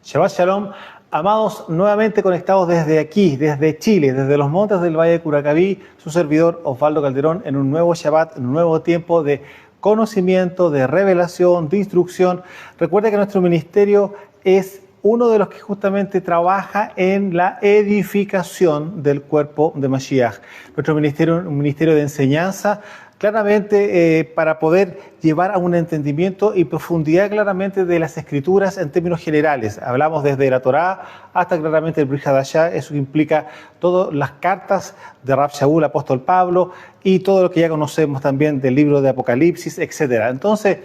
Shabbat Shalom, amados, nuevamente conectados desde aquí, desde Chile, desde los montes del Valle de Curacaví, su servidor Osvaldo Calderón, en un nuevo Shabbat, en un nuevo tiempo de conocimiento, de revelación, de instrucción. Recuerda que nuestro ministerio es uno de los que justamente trabaja en la edificación del cuerpo de Mashiach. Nuestro ministerio es un ministerio de enseñanza, claramente para poder llevar a un entendimiento y profundidad claramente de las escrituras en términos generales. Hablamos desde la Torá hasta claramente el Brit Hadashah, eso implica todas las cartas de Rab Shaul, apóstol Pablo, y todo lo que ya conocemos también del libro de Apocalipsis, etc. Entonces,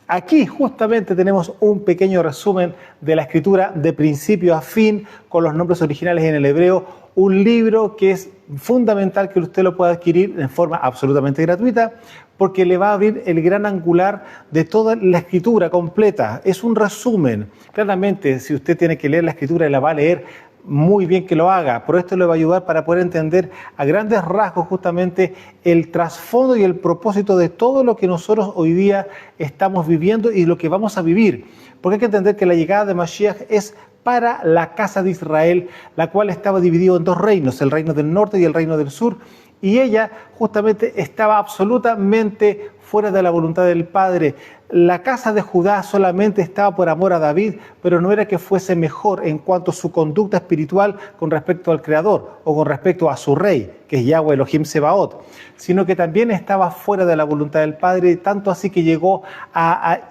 aquí justamente tenemos un pequeño resumen de la escritura de principio a fin con los nombres originales en el hebreo, un libro que es fundamental que usted lo pueda adquirir en forma absolutamente gratuita porque le va a abrir el gran angular de toda la escritura completa. Es un resumen. Claramente, si usted tiene que leer la escritura y la va a leer, muy bien que lo haga, pero esto le va a ayudar para poder entender a grandes rasgos justamente el trasfondo y el propósito de todo lo que nosotros hoy día estamos viviendo y lo que vamos a vivir. Porque hay que entender que la llegada de Mashiach es para la casa de Israel, la cual estaba dividida en dos reinos, el reino del norte y el reino del sur, y ella justamente estaba absolutamente fuera de la voluntad del Padre. La casa de Judá solamente estaba por amor a David, pero no era que fuese mejor en cuanto a su conducta espiritual con respecto al Creador o con respecto a su rey, que es Yahweh Elohim Sebaot, sino que también estaba fuera de la voluntad del Padre, tanto así que llegó a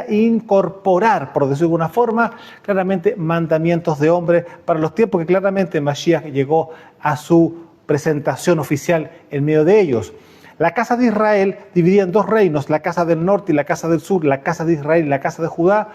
incorporar, por decirlo de alguna forma, claramente mandamientos de hombre para los tiempos que claramente Mashiach llegó a su presentación oficial en medio de ellos. La casa de Israel, dividida en dos reinos, la casa del norte y la casa del sur, la casa de Israel y la casa de Judá,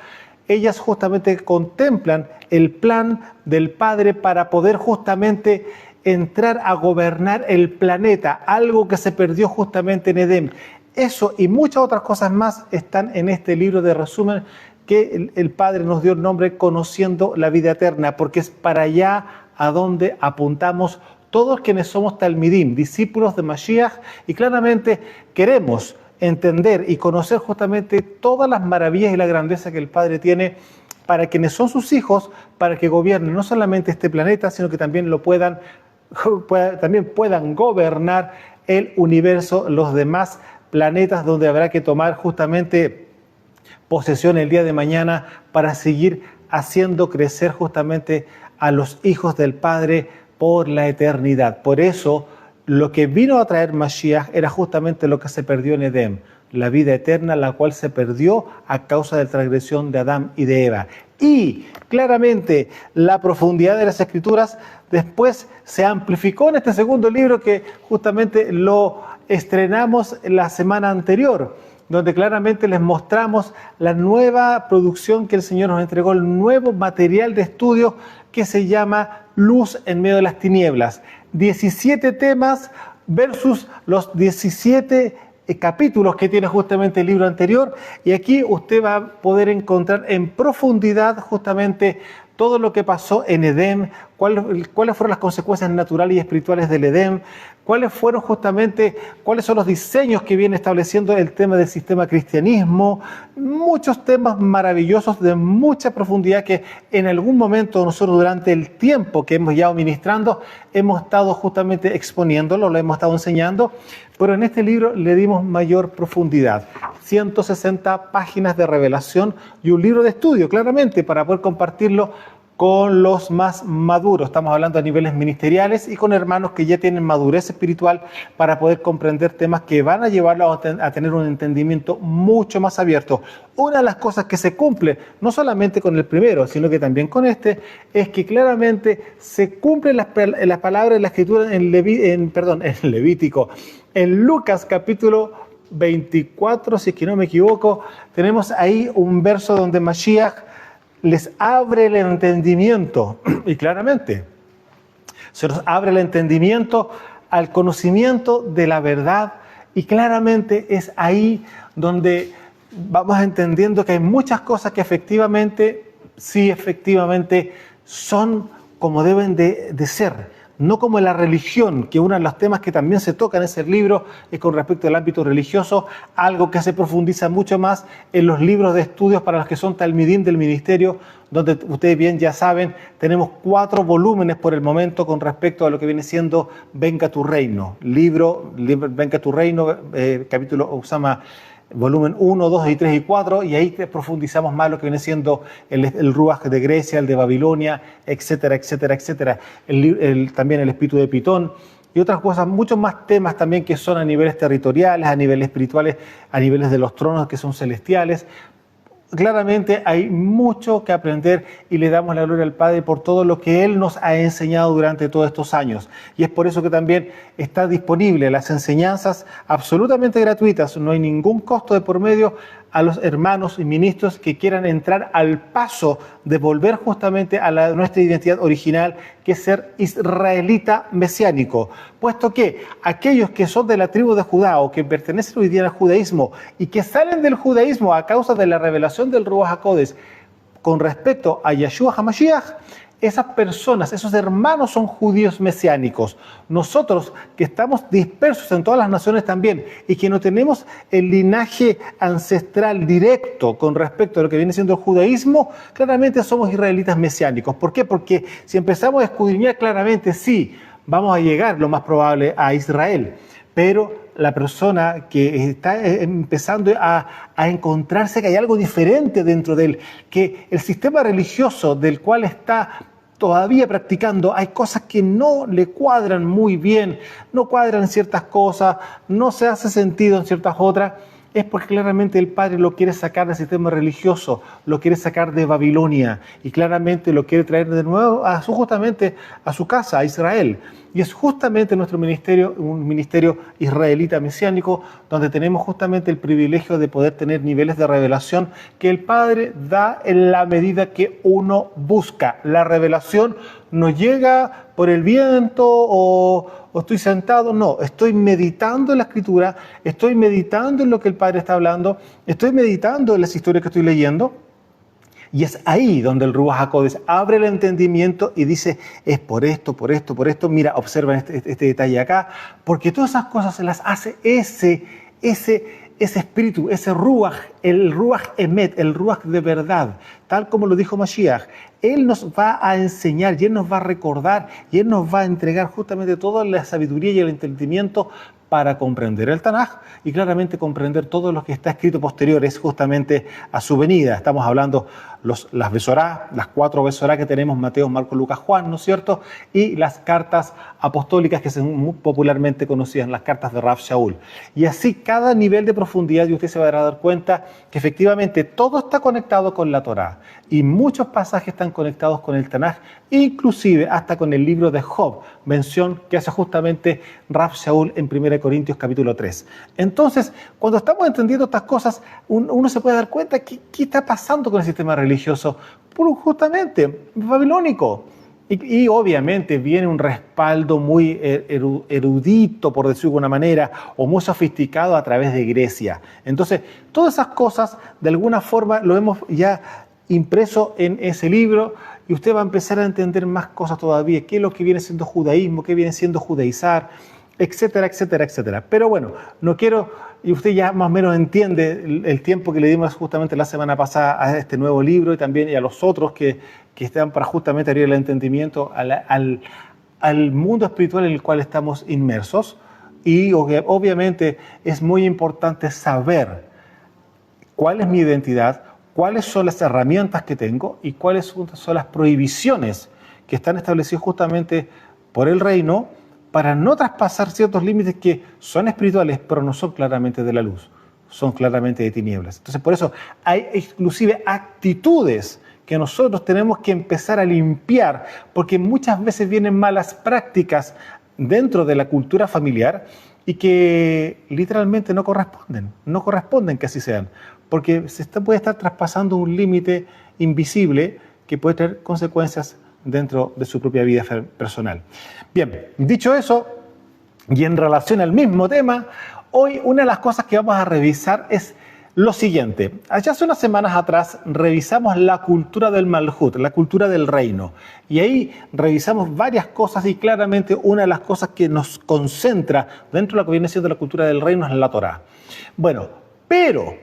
ellas justamente contemplan el plan del Padre para poder justamente entrar a gobernar el planeta, algo que se perdió justamente en Edén. Eso y muchas otras cosas más están en este libro de resumen que el Padre nos dio el nombre Conociendo la Vida Eterna, porque es para allá a donde apuntamos todos quienes somos Talmidim, discípulos de Mashiach, y claramente queremos entender y conocer justamente todas las maravillas y la grandeza que el Padre tiene para quienes son sus hijos, para que gobiernen no solamente este planeta, sino que también puedan gobernar el universo, los demás planetas donde habrá que tomar justamente posesión el día de mañana para seguir haciendo crecer justamente a los hijos del Padre por la eternidad. Por eso, lo que vino a traer Mashiach era justamente lo que se perdió en Edén, la vida eterna, la cual se perdió a causa de la transgresión de Adán y de Eva. Y claramente la profundidad de las Escrituras después se amplificó en este segundo libro que justamente lo estrenamos la semana anterior, donde claramente les mostramos la nueva producción que el Señor nos entregó, el nuevo material de estudio que se llama Luz en medio de las tinieblas. 17 temas versus los 17 capítulos que tiene justamente el libro anterior, y aquí usted va a poder encontrar en profundidad justamente todo lo que pasó en Edén, cuáles fueron las consecuencias naturales y espirituales del Edén, cuáles son los diseños que viene estableciendo el tema del sistema cristianismo, muchos temas maravillosos de mucha profundidad que en algún momento nosotros durante el tiempo que hemos llevado ministrando hemos estado justamente exponiéndolo, lo hemos estado enseñando, pero en este libro le dimos mayor profundidad. 160 páginas de revelación y un libro de estudio, claramente, para poder compartirlo con los más maduros. Estamos hablando a niveles ministeriales y con hermanos que ya tienen madurez espiritual para poder comprender temas que van a llevarlos a tener un entendimiento mucho más abierto. Una de las cosas que se cumple, no solamente con el primero, sino que también con este, es que claramente se cumplen las palabras de la Escritura en Levítico. En Lucas capítulo 24, si es que no me equivoco, tenemos ahí un verso donde Mashiach les abre el entendimiento, y claramente se nos abre el entendimiento al conocimiento de la verdad, y claramente es ahí donde vamos entendiendo que hay muchas cosas que efectivamente son como deben de ser. no como la religión, que uno de los temas que también se toca en ese libro es con respecto al ámbito religioso, algo que se profundiza mucho más en los libros de estudios para los que son talmidim del ministerio, donde ustedes bien ya saben, tenemos 4 volúmenes por el momento con respecto a lo que viene siendo Venga tu Reino. Libro Venga tu Reino, capítulo Osama, volumen 1, 2 y 3 y 4, y ahí profundizamos más lo que viene siendo el Ruach de Grecia, el de Babilonia, etcétera, etcétera, etcétera. También el espíritu de Pitón y otras cosas, muchos más temas también que son a niveles territoriales, a niveles espirituales, a niveles de los tronos que son celestiales. Claramente hay mucho que aprender y le damos la gloria al Padre por todo lo que Él nos ha enseñado durante todos estos años. Y es por eso que también está disponible las enseñanzas absolutamente gratuitas, no hay ningún costo de por medio a los hermanos y ministros que quieran entrar al paso de volver justamente a nuestra identidad original, que es ser israelita mesiánico. Puesto que aquellos que son de la tribu de Judá o que pertenecen hoy día al judaísmo y que salen del judaísmo a causa de la revelación del Ruach HaKodesh con respecto a Yeshua HaMashiach, esas personas, esos hermanos son judíos mesiánicos. Nosotros que estamos dispersos en todas las naciones también y que no tenemos el linaje ancestral directo con respecto a lo que viene siendo el judaísmo, claramente somos israelitas mesiánicos. ¿Por qué? Porque si empezamos a escudriñar claramente, sí, vamos a llegar lo más probable a Israel, pero la persona que está empezando a encontrarse que hay algo diferente dentro de él, que el sistema religioso del cual está todavía practicando, hay cosas que no le cuadran muy bien, no cuadran ciertas cosas, no se hace sentido en ciertas otras, es porque claramente el Padre lo quiere sacar del sistema religioso, lo quiere sacar de Babilonia y claramente lo quiere traer de nuevo justamente a su casa, a Israel. Y es justamente nuestro ministerio, un ministerio israelita mesiánico, donde tenemos justamente el privilegio de poder tener niveles de revelación que el Padre da en la medida que uno busca. La revelación no llega por el viento o estoy sentado, no, estoy meditando en la Escritura, estoy meditando en lo que el Padre está hablando, estoy meditando en las historias que estoy leyendo. Y es ahí donde el Ruach HaKodesh abre el entendimiento y dice, es por esto, mira, observen este detalle acá, porque todas esas cosas se las hace ese espíritu, ese Ruach, el Ruach Emet, el Ruach de verdad, tal como lo dijo Mashiach. Él nos va a enseñar y Él nos va a recordar y Él nos va a entregar justamente toda la sabiduría y el entendimiento para comprender el Tanaj y claramente comprender todo lo que está escrito posteriores justamente a su venida. Estamos hablando las Besorá, las 4 Besorá que tenemos, Mateo, Marcos, Lucas, Juan, ¿no es cierto? Y las cartas apostólicas que son muy popularmente conocidas, las cartas de Rav Shaul. Y así cada nivel de profundidad, y usted se va a dar cuenta que efectivamente todo está conectado con la Torá. Y muchos pasajes están conectados con el Tanaj, inclusive hasta con el libro de Job, mención que hace justamente Rav Shaul en 1 Corintios capítulo 3. Entonces, cuando estamos entendiendo estas cosas, uno se puede dar cuenta que qué está pasando con el sistema religioso, justamente babilónico. Y obviamente viene un respaldo muy erudito, por decirlo de alguna manera, o muy sofisticado a través de Grecia. Entonces, todas esas cosas, de alguna forma, lo hemos ya impreso en ese libro y usted va a empezar a entender más cosas todavía, qué es lo que viene siendo judaísmo, qué viene siendo judaizar, etcétera, etcétera, etcétera. Pero bueno, no quiero, y usted ya más o menos entiende el tiempo que le dimos justamente la semana pasada a este nuevo libro y también y a los otros que están para justamente abrir el entendimiento al mundo espiritual en el cual estamos inmersos. Y obviamente es muy importante saber cuál es mi identidad, cuáles son las herramientas que tengo y cuáles son las prohibiciones que están establecidas justamente por el reino para no traspasar ciertos límites que son espirituales, pero no son claramente de la luz, son claramente de tinieblas. Entonces, por eso hay inclusive actitudes que nosotros tenemos que empezar a limpiar, porque muchas veces vienen malas prácticas dentro de la cultura familiar y que literalmente no corresponden que así sean, porque puede estar traspasando un límite invisible que puede tener consecuencias dentro de su propia vida personal. Bien, dicho eso, y en relación al mismo tema, hoy una de las cosas que vamos a revisar es lo siguiente. Allá hace unas semanas atrás revisamos la cultura del Malhut, la cultura del reino. Y ahí revisamos varias cosas y claramente una de las cosas que nos concentra dentro de lo que viene siendo la cultura del reino es la Torá. Bueno, pero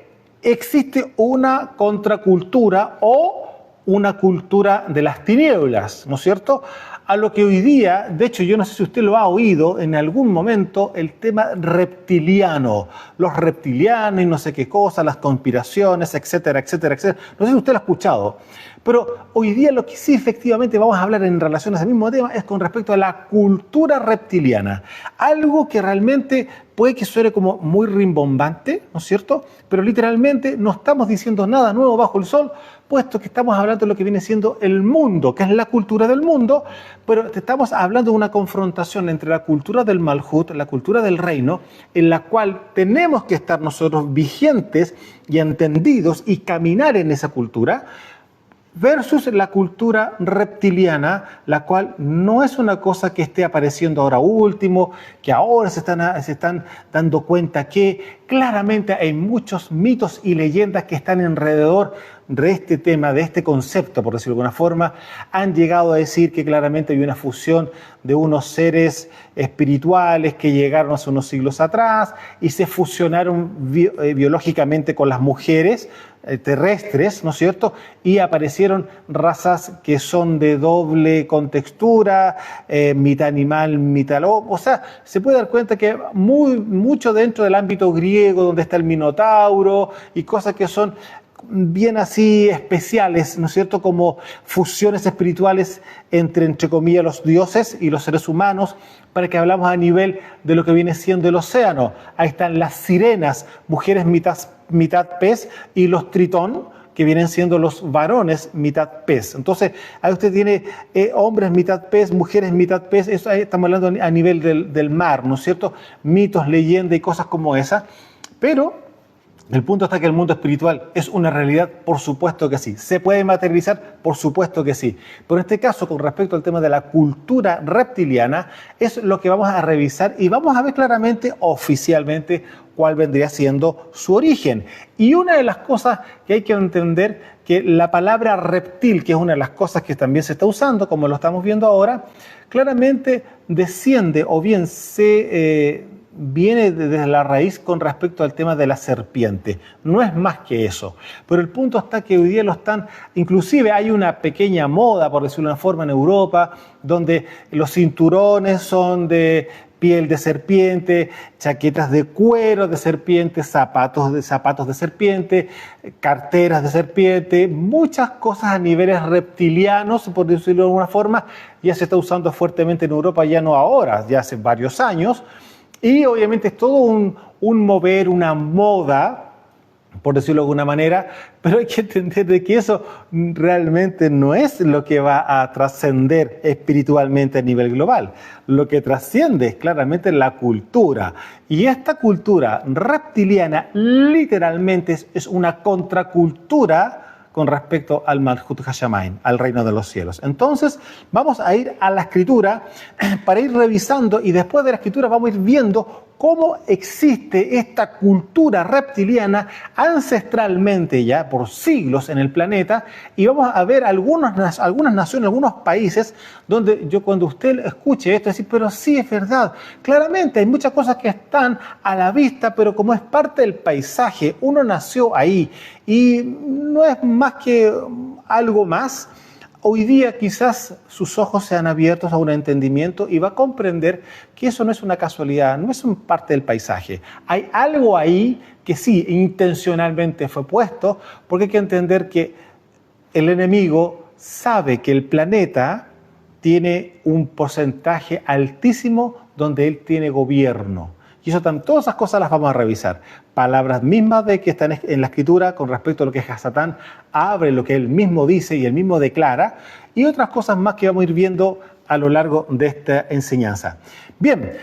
existe una contracultura o una cultura de las tinieblas, ¿no es cierto? A lo que hoy día, de hecho yo no sé si usted lo ha oído en algún momento, el tema reptiliano, los reptilianos y no sé qué cosa, las conspiraciones, etcétera, etcétera, etcétera. No sé si usted lo ha escuchado, pero hoy día lo que sí efectivamente vamos a hablar en relación a ese mismo tema es con respecto a la cultura reptiliana, algo que realmente puede que suene como muy rimbombante, ¿no es cierto? Pero literalmente no estamos diciendo nada nuevo bajo el sol, puesto que estamos hablando de lo que viene siendo el mundo, que es la cultura del mundo, pero estamos hablando de una confrontación entre la cultura del Malhut, la cultura del reino, en la cual tenemos que estar nosotros vigentes y entendidos y caminar en esa cultura, versus la cultura reptiliana, la cual no es una cosa que esté apareciendo ahora último, que ahora se están dando cuenta que claramente hay muchos mitos y leyendas que están alrededor de este tema, de este concepto, por decirlo de alguna forma. Han llegado a decir que claramente hay una fusión de unos seres espirituales que llegaron hace unos siglos atrás y se fusionaron biológicamente con las mujeres terrestres, ¿no es cierto? Y aparecieron razas que son de doble contextura, mitad animal, mitad lobo. O sea, se puede dar cuenta que mucho dentro del ámbito griego, donde está el Minotauro y cosas que son bien así especiales, ¿no es cierto? Como fusiones espirituales entre comillas, los dioses y los seres humanos, para que hablamos a nivel de lo que viene siendo el océano. Ahí están las sirenas, mujeres mitad pez, y los tritón, que vienen siendo los varones mitad pez. Entonces, ahí usted tiene hombres mitad pez, mujeres mitad pez, eso ahí estamos hablando a nivel del mar, ¿no es cierto? Mitos, leyendas y cosas como esas, pero el punto está que el mundo espiritual es una realidad, por supuesto que sí. ¿Se puede materializar? Por supuesto que sí. Pero en este caso, con respecto al tema de la cultura reptiliana, es lo que vamos a revisar y vamos a ver claramente, oficialmente, cuál vendría siendo su origen. Y una de las cosas que hay que entender, que la palabra reptil, que es una de las cosas que también se está usando, como lo estamos viendo ahora, claramente desciende o bien viene desde la raíz con respecto al tema de la serpiente. No es más que eso. Pero el punto está que hoy día inclusive hay una pequeña moda, por decirlo de una forma, en Europa, donde los cinturones son de piel de serpiente, chaquetas de cuero de serpiente, zapatos de serpiente, carteras de serpiente, muchas cosas a niveles reptilianos, por decirlo de alguna forma, ya se está usando fuertemente en Europa, ya no ahora, ya hace varios años. Y obviamente es todo un mover, una moda, por decirlo de alguna manera, pero hay que entender de que eso realmente no es lo que va a trascender espiritualmente a nivel global. Lo que trasciende es claramente la cultura. Y esta cultura reptiliana literalmente es una contracultura con respecto al Malhut Hashamayim, al reino de los cielos. Entonces, vamos a ir a la escritura para ir revisando y después de la escritura vamos a ir viendo cómo existe esta cultura reptiliana ancestralmente ya por siglos en el planeta, y vamos a ver algunas naciones, algunos países donde cuando usted escuche esto, decir, pero sí es verdad, claramente hay muchas cosas que están a la vista, pero como es parte del paisaje, uno nació ahí y no es más que algo más. Hoy día quizás sus ojos sean abiertos a un entendimiento y va a comprender que eso no es una casualidad, no es parte del paisaje. Hay algo ahí que sí, intencionalmente fue puesto, porque hay que entender que el enemigo sabe que el planeta tiene un porcentaje altísimo donde él tiene gobierno. Y eso todas esas cosas las vamos a revisar. Palabras mismas de que están en la escritura con respecto a lo que Satán abre, lo que él mismo dice y él mismo declara, y otras cosas más que vamos a ir viendo a lo largo de esta enseñanza. Bien,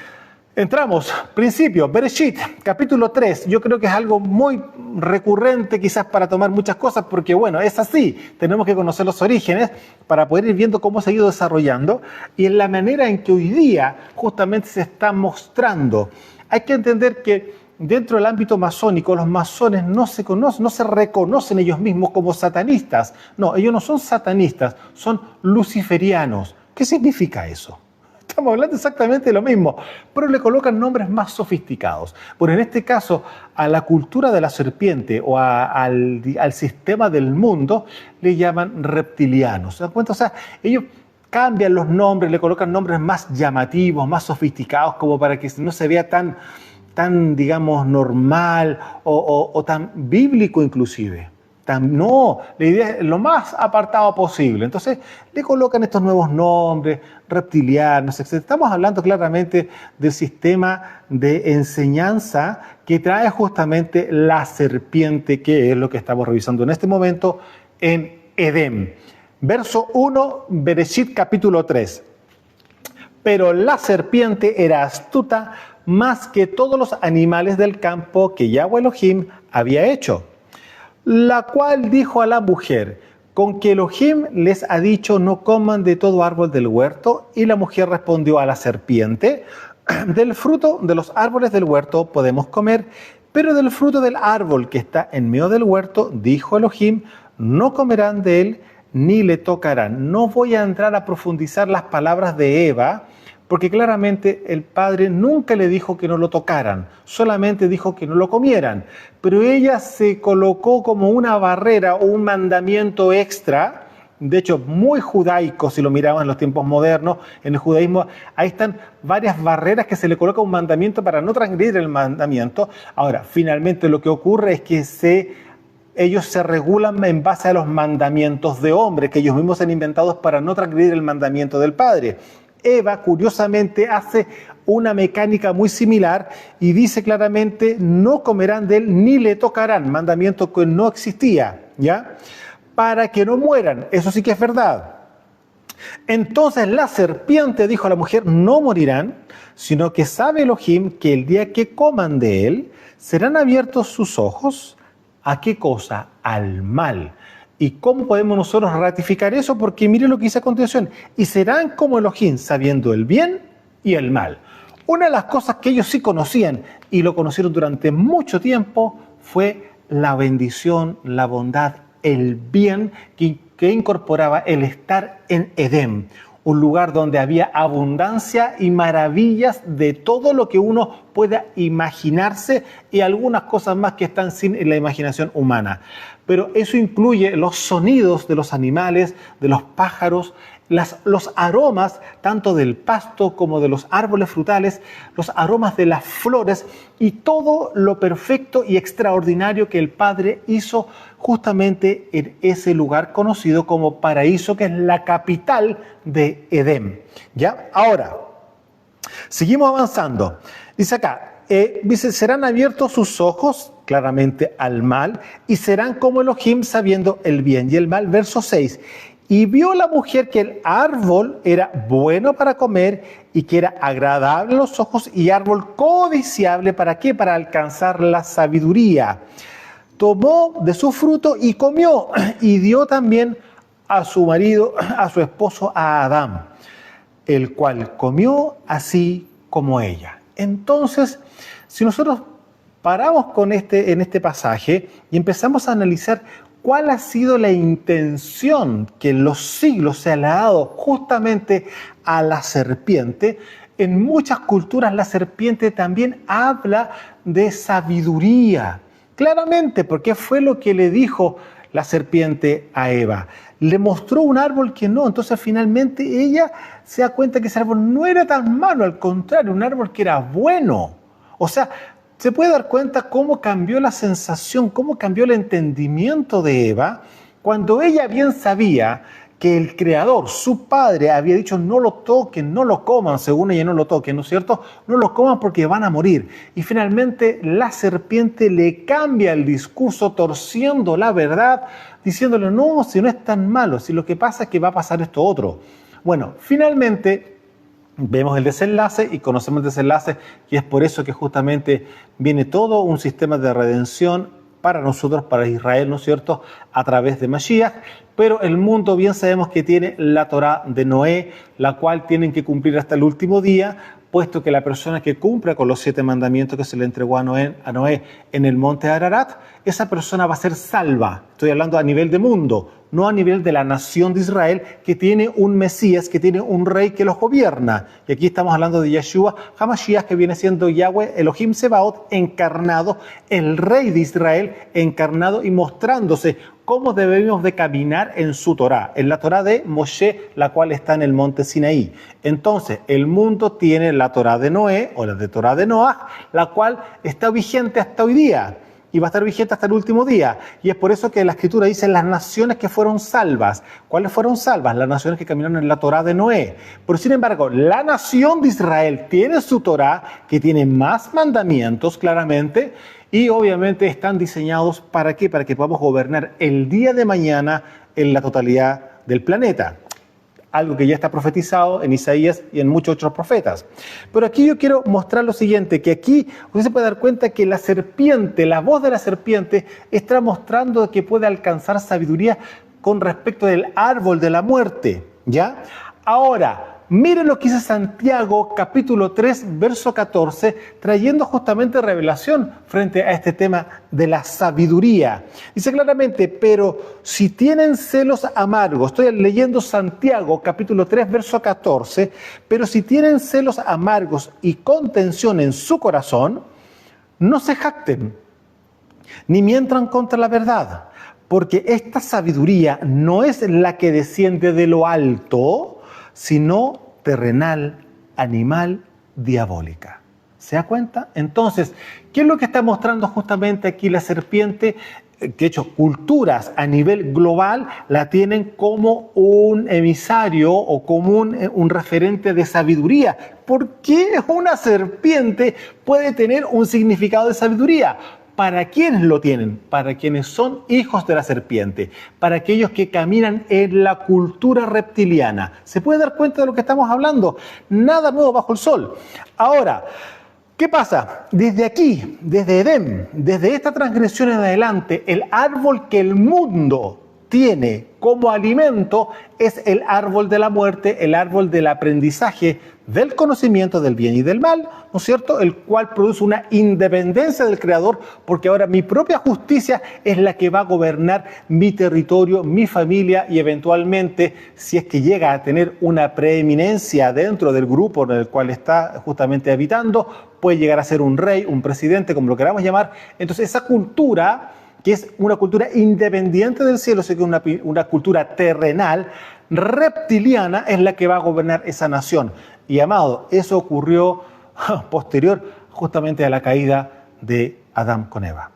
entramos. Principio, Bereshit, capítulo 3. Yo creo que es algo muy recurrente quizás para tomar muchas cosas, porque bueno, es así. Tenemos que conocer los orígenes para poder ir viendo cómo se ha ido desarrollando y en la manera en que hoy día justamente se está mostrando. Hay que entender que dentro del ámbito masónico, los masones no se conocen, no se reconocen ellos mismos como satanistas. No, ellos no son satanistas, son luciferianos. ¿Qué significa eso? Estamos hablando exactamente de lo mismo, pero le colocan nombres más sofisticados. Bueno, en este caso, a la cultura de la serpiente o al sistema del mundo le llaman reptilianos. ¿Se dan cuenta? O sea, ellos cambian los nombres, le colocan nombres más llamativos, más sofisticados, como para que no se vea tan digamos, normal o tan bíblico inclusive. No, la idea es lo más apartado posible. Entonces le colocan estos nuevos nombres, reptilianos, etc. Estamos hablando claramente del sistema de enseñanza que trae justamente la serpiente, que es lo que estamos revisando en este momento en Edén. Verso 1, Bereshit capítulo 3. Pero la serpiente era astuta más que todos los animales del campo que Yahweh Elohim había hecho, la cual dijo a la mujer: con que Elohim les ha dicho no coman de todo árbol del huerto. Y la mujer respondió a la serpiente: del fruto de los árboles del huerto podemos comer, pero del fruto del árbol que está en medio del huerto, dijo Elohim, no comerán de él ni le tocarán. No voy a entrar a profundizar las palabras de Eva, porque claramente el padre nunca le dijo que no lo tocaran, solamente dijo que no lo comieran. Pero ella se colocó como una barrera o un mandamiento extra, de hecho muy judaico si lo miramos en los tiempos modernos. En el judaísmo ahí están varias barreras que se le coloca un mandamiento para no transgredir el mandamiento. Ahora, finalmente lo que ocurre es que ellos se regulan en base a los mandamientos de hombre, que ellos mismos han inventado para no transgredir el mandamiento del padre. Eva, curiosamente, hace una mecánica muy similar y dice claramente: no comerán de él ni le tocarán, mandamiento que no existía, ¿ya? Para que no mueran. Eso sí que es verdad. Entonces la serpiente dijo a la mujer: no morirán, sino que sabe Elohim que el día que coman de él, serán abiertos sus ojos. ¿A qué cosa? Al mal. ¿Y cómo podemos nosotros ratificar eso? Porque mire lo que dice a continuación: y serán como Elohim, sabiendo el bien y el mal. Una de las cosas que ellos sí conocían, y lo conocieron durante mucho tiempo, fue la bendición, la bondad, el bien que incorporaba el estar en Edén, un lugar donde había abundancia y maravillas de todo lo que uno pueda imaginarse y algunas cosas más que están sin la imaginación humana. Pero eso incluye los sonidos de los animales, de los pájaros, los aromas tanto del pasto como de los árboles frutales, los aromas de las flores y todo lo perfecto y extraordinario que el Padre hizo justamente en ese lugar conocido como paraíso, que es la capital de Edén. ¿Ya? Ahora, seguimos avanzando. Dice acá, dice: serán abiertos sus ojos, claramente al mal, y serán como Elohim, sabiendo el bien y el mal. Verso 6. Y vio la mujer que el árbol era bueno para comer y que era agradable a los ojos y árbol codiciable. ¿Para qué? Para alcanzar la sabiduría. Tomó de su fruto y comió, y dio también a su marido, a su esposo, a Adán, el cual comió así como ella. Entonces, si nosotros paramos en este pasaje y empezamos a analizar cuál ha sido la intención que en los siglos se le ha dado justamente a la serpiente, en muchas culturas la serpiente también habla de sabiduría. Claramente, porque fue lo que le dijo la serpiente a Eva. Le mostró un árbol que no, entonces finalmente ella se da cuenta que ese árbol no era tan malo, al contrario, un árbol que era bueno. O sea, se puede dar cuenta cómo cambió la sensación, cómo cambió el entendimiento de Eva, cuando ella bien sabía que el Creador, su Padre, había dicho: no lo toquen, no lo coman, según ella, no lo toquen, ¿no es cierto? No lo coman porque van a morir. Y finalmente la serpiente le cambia el discurso, torciendo la verdad, diciéndole: no, si no es tan malo, si lo que pasa es que va a pasar esto otro. Bueno, finalmente vemos el desenlace y conocemos el desenlace, y es por eso que justamente viene todo un sistema de redención para nosotros, para Israel, ¿no es cierto?, a través de Mashiach. Pero el mundo bien sabemos que tiene la Torá de Noé, la cual tienen que cumplir hasta el último día, puesto que la persona que cumpla con los 7 mandamientos que se le entregó a Noé en el monte Ararat, esa persona va a ser salva. Estoy hablando a nivel de mundo, no a nivel de la nación de Israel, que tiene un Mesías, que tiene un rey que los gobierna. Y aquí estamos hablando de Yeshua HaMashiach, que viene siendo Yahweh Elohim Sebaot encarnado, el rey de Israel encarnado y mostrándose cómo debemos de caminar en su Torá, en la Torá de Moshe, la cual está en el monte Sinaí. Entonces, el mundo tiene la Torá de Noé, o la de Torá de Noah, la cual está vigente hasta hoy día, y va a estar vigente hasta el último día. Y es por eso que la Escritura dice las naciones que fueron salvas. ¿Cuáles fueron salvas? Las naciones que caminaron en la Torá de Noé. Pero sin embargo, la nación de Israel tiene su Torá, que tiene más mandamientos, claramente, y obviamente están diseñados ¿para qué? Para que podamos gobernar el día de mañana en la totalidad del planeta. Algo que ya está profetizado en Isaías y en muchos otros profetas. Pero aquí yo quiero mostrar lo siguiente, que aquí usted se puede dar cuenta que la serpiente, la voz de la serpiente, está mostrando que puede alcanzar sabiduría con respecto del árbol de la muerte, ¿ya? Ahora, miren lo que dice Santiago, capítulo 3, verso 14, trayendo justamente revelación frente a este tema de la sabiduría. Dice claramente, pero si tienen celos amargos, estoy leyendo Santiago, capítulo 3, verso 14, pero si tienen celos amargos y contención en su corazón, no se jacten, ni mientan contra la verdad, porque esta sabiduría no es la que desciende de lo alto, sino terrenal, animal, diabólica. ¿Se da cuenta? Entonces, ¿qué es lo que está mostrando justamente aquí la serpiente? Que de hecho, culturas a nivel global la tienen como un emisario o como un referente de sabiduría. ¿Por qué una serpiente puede tener un significado de sabiduría? ¿Para quiénes lo tienen? Para quienes son hijos de la serpiente, para aquellos que caminan en la cultura reptiliana. ¿Se puede dar cuenta de lo que estamos hablando? Nada nuevo bajo el sol. Ahora, ¿qué pasa? Desde aquí, desde Edén, desde esta transgresión en adelante, el árbol que el mundo tiene como alimento es el árbol de la muerte, el árbol del aprendizaje, del conocimiento del bien y del mal, ¿no es cierto? El cual produce una independencia del Creador, porque ahora mi propia justicia es la que va a gobernar mi territorio, mi familia, y eventualmente, si es que llega a tener una preeminencia dentro del grupo en el cual está justamente habitando, puede llegar a ser un rey, un presidente, como lo queramos llamar. Entonces esa cultura, que es una cultura independiente del cielo, sino que es una cultura terrenal, reptiliana, es la que va a gobernar esa nación. Y amado, eso ocurrió posterior justamente a la caída de Adán con Eva.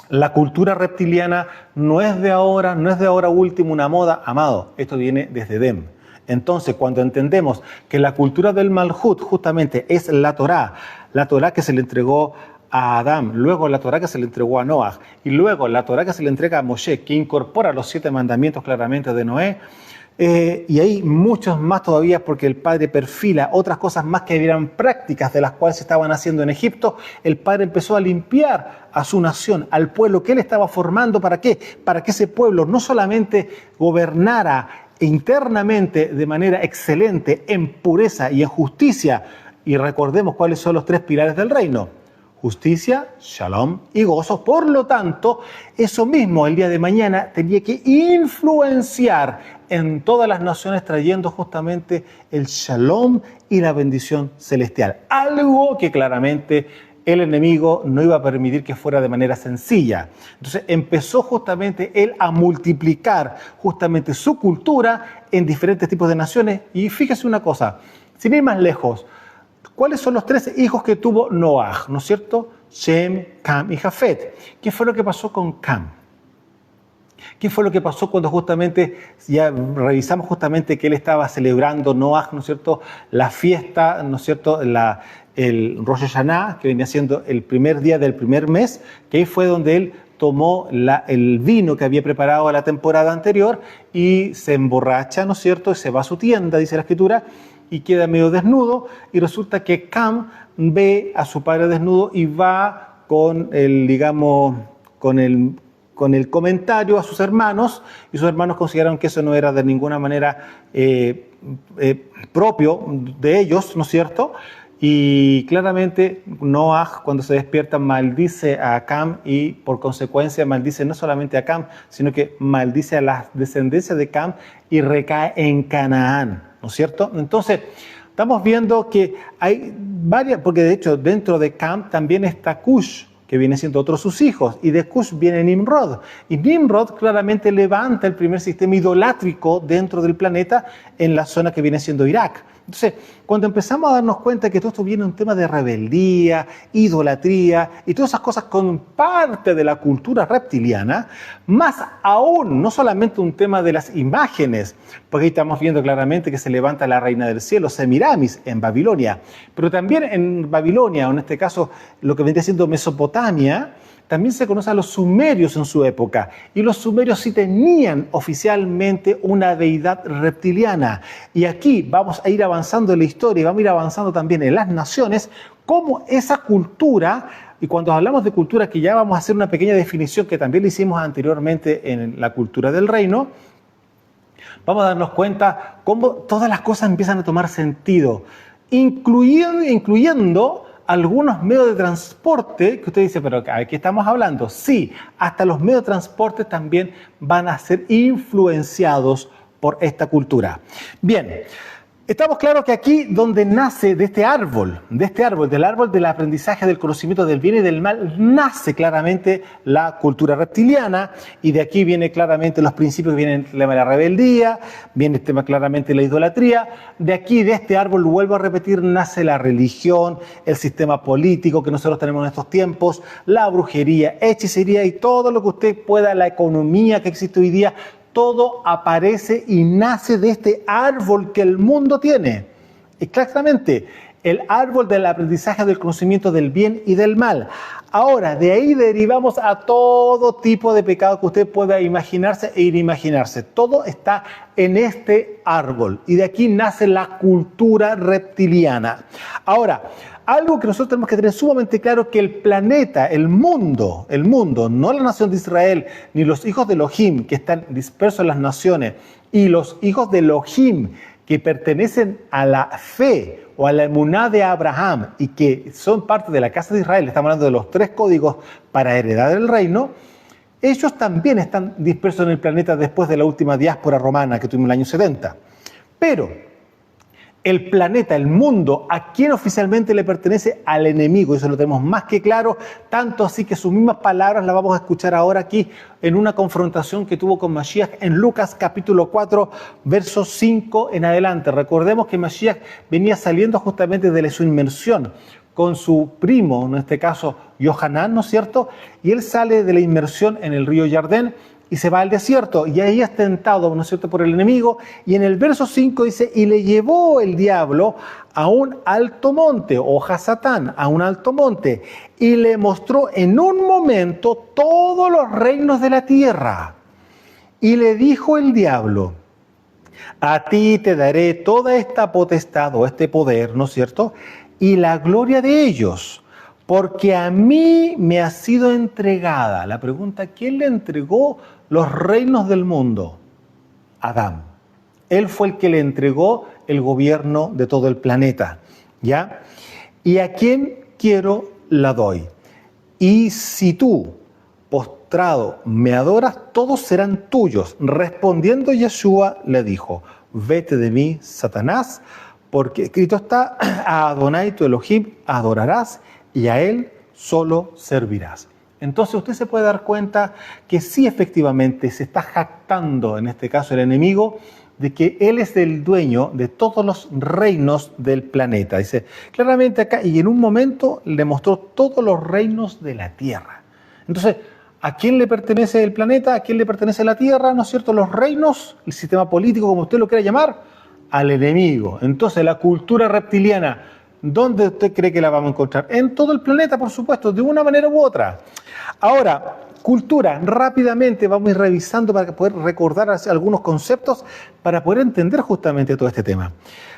La cultura reptiliana no es de ahora, no es de ahora último una moda, amado, esto viene desde Edén. Entonces, cuando entendemos que la cultura del Malhut justamente es la Torá que se le entregó a Adán, luego la Torá que se le entregó a Noah, y luego la Torá que se le entrega a Moshe, que incorpora los 7 mandamientos claramente de Noé, y hay muchos más todavía, porque el Padre perfila otras cosas más que eran prácticas de las cuales se estaban haciendo en Egipto. El Padre empezó a limpiar a su nación, al pueblo que él estaba formando. ¿Para qué? Para que ese pueblo no solamente gobernara internamente de manera excelente, en pureza y en justicia, y recordemos cuáles son los 3 pilares del reino: justicia, shalom y gozo. Por lo tanto, eso mismo el día de mañana tenía que influenciar en todas las naciones, trayendo justamente el shalom y la bendición celestial. Algo que claramente el enemigo no iba a permitir que fuera de manera sencilla. Entonces empezó justamente él a multiplicar justamente su cultura en diferentes tipos de naciones. Y fíjese una cosa, sin ir más lejos, ¿cuáles son los 3 hijos que tuvo Noah? ¿No es cierto? Shem, Cam y Jafet. ¿Qué fue lo que pasó con Cam? ¿Qué fue lo que pasó cuando justamente, ya revisamos justamente que él estaba celebrando Noah, ¿no es cierto? La fiesta, ¿no es cierto? El Rosh Hashanah, que venía siendo el primer día del primer mes, que ahí fue donde él tomó el vino que había preparado la temporada anterior y se emborracha, ¿no es cierto? Y se va a su tienda, dice la Escritura, y queda medio desnudo, y resulta que Cam ve a su padre desnudo y va con con el comentario a sus hermanos, y sus hermanos consideraron que eso no era de ninguna manera propio de ellos, ¿no es cierto? Y claramente Noaj, cuando se despierta, maldice a Cam y por consecuencia maldice no solamente a Cam, sino que maldice a la descendencia de Cam y recae en Canaán, ¿no es cierto? Entonces, estamos viendo que hay varias, porque de hecho dentro de Cam también está Cush, que viene siendo otro de sus hijos, y de Cush viene Nimrod. Y Nimrod claramente levanta el primer sistema idolátrico dentro del planeta en la zona que viene siendo Irak. Entonces, cuando empezamos a darnos cuenta que todo esto viene un tema de rebeldía, idolatría y todas esas cosas con parte de la cultura reptiliana, más aún, no solamente un tema de las imágenes, porque ahí estamos viendo claramente que se levanta la reina del cielo, Semiramis, en Babilonia, pero también en Babilonia, o en este caso lo que vendría siendo Mesopotamia, también se conoce a los sumerios en su época, y los sumerios sí tenían oficialmente una deidad reptiliana. Y aquí vamos a ir avanzando en la historia y vamos a ir avanzando también en las naciones, cómo esa cultura, y cuando hablamos de cultura, que ya vamos a hacer una pequeña definición que también le hicimos anteriormente en la cultura del reino, vamos a darnos cuenta cómo todas las cosas empiezan a tomar sentido, incluyendo algunos medios de transporte que usted dice, pero ¿de qué estamos hablando? Sí, hasta los medios de transporte también van a ser influenciados por esta cultura. Bien, estamos claros que aquí donde nace del árbol del aprendizaje del conocimiento del bien y del mal, nace claramente la cultura reptiliana, y de aquí viene claramente los principios, viene el tema de la rebeldía, viene el tema claramente de la idolatría. De aquí, de este árbol, vuelvo a repetir, nace la religión, el sistema político que nosotros tenemos en estos tiempos, la brujería, hechicería y todo lo que usted pueda, la economía que existe hoy día. Todo aparece y nace de este árbol que el mundo tiene. Exactamente, el árbol del aprendizaje del conocimiento del bien y del mal. Ahora, de ahí derivamos a todo tipo de pecado que usted pueda imaginarse e inimaginarse. Todo está en este árbol, y de aquí nace la cultura reptiliana. Ahora, algo que nosotros tenemos que tener sumamente claro, que el planeta, el mundo, no la nación de Israel, ni los hijos de Elohim que están dispersos en las naciones, y los hijos de Elohim que pertenecen a la fe o a la emuná de Abraham y que son parte de la casa de Israel, estamos hablando de los 3 códigos para heredar el reino, ellos también están dispersos en el planeta después de la última diáspora romana que tuvimos en el año 70. Pero el planeta, el mundo, ¿a quién oficialmente le pertenece? Al enemigo. Eso lo tenemos más que claro, tanto así que sus mismas palabras las vamos a escuchar ahora aquí en una confrontación que tuvo con Mashiach en Lucas capítulo 4, versos 5 en adelante. Recordemos que Mashiach venía saliendo justamente de su inmersión con su primo, en este caso Yohanan, ¿no es cierto? Y él sale de la inmersión en el río Jordán y se va al desierto, y ahí es tentado, ¿no es cierto?, por el enemigo. Y en el verso 5 dice, y le llevó el diablo a un alto monte, o Hasatán, a un alto monte, y le mostró en un momento todos los reinos de la tierra. Y le dijo el diablo, a ti te daré toda esta potestad, o este poder, ¿no es cierto?, y la gloria de ellos, porque a mí me ha sido entregada. La pregunta, ¿quién le entregó los reinos del mundo? Adán. Él fue el que le entregó el gobierno de todo el planeta, ¿ya? ¿Y a quién quiero la doy? Y si tú, postrado, me adoras, todos serán tuyos. Respondiendo Yeshua le dijo, vete de mí, Satanás, porque escrito está, a Adonai tu Elohim adorarás y a él solo servirás. Entonces usted se puede dar cuenta que sí, efectivamente se está jactando, en este caso el enemigo, de que él es el dueño de todos los reinos del planeta. Dice claramente acá, y en un momento le mostró todos los reinos de la tierra. Entonces, ¿a quién le pertenece el planeta? ¿A quién le pertenece la tierra? ¿No es cierto? Los reinos, el sistema político, como usted lo quiera llamar, al enemigo. Entonces, la cultura reptiliana, ¿dónde usted cree que la vamos a encontrar? En todo el planeta, por supuesto, de una manera u otra. Ahora, cultura, rápidamente vamos a ir revisando para poder recordar algunos conceptos para poder entender justamente todo este tema.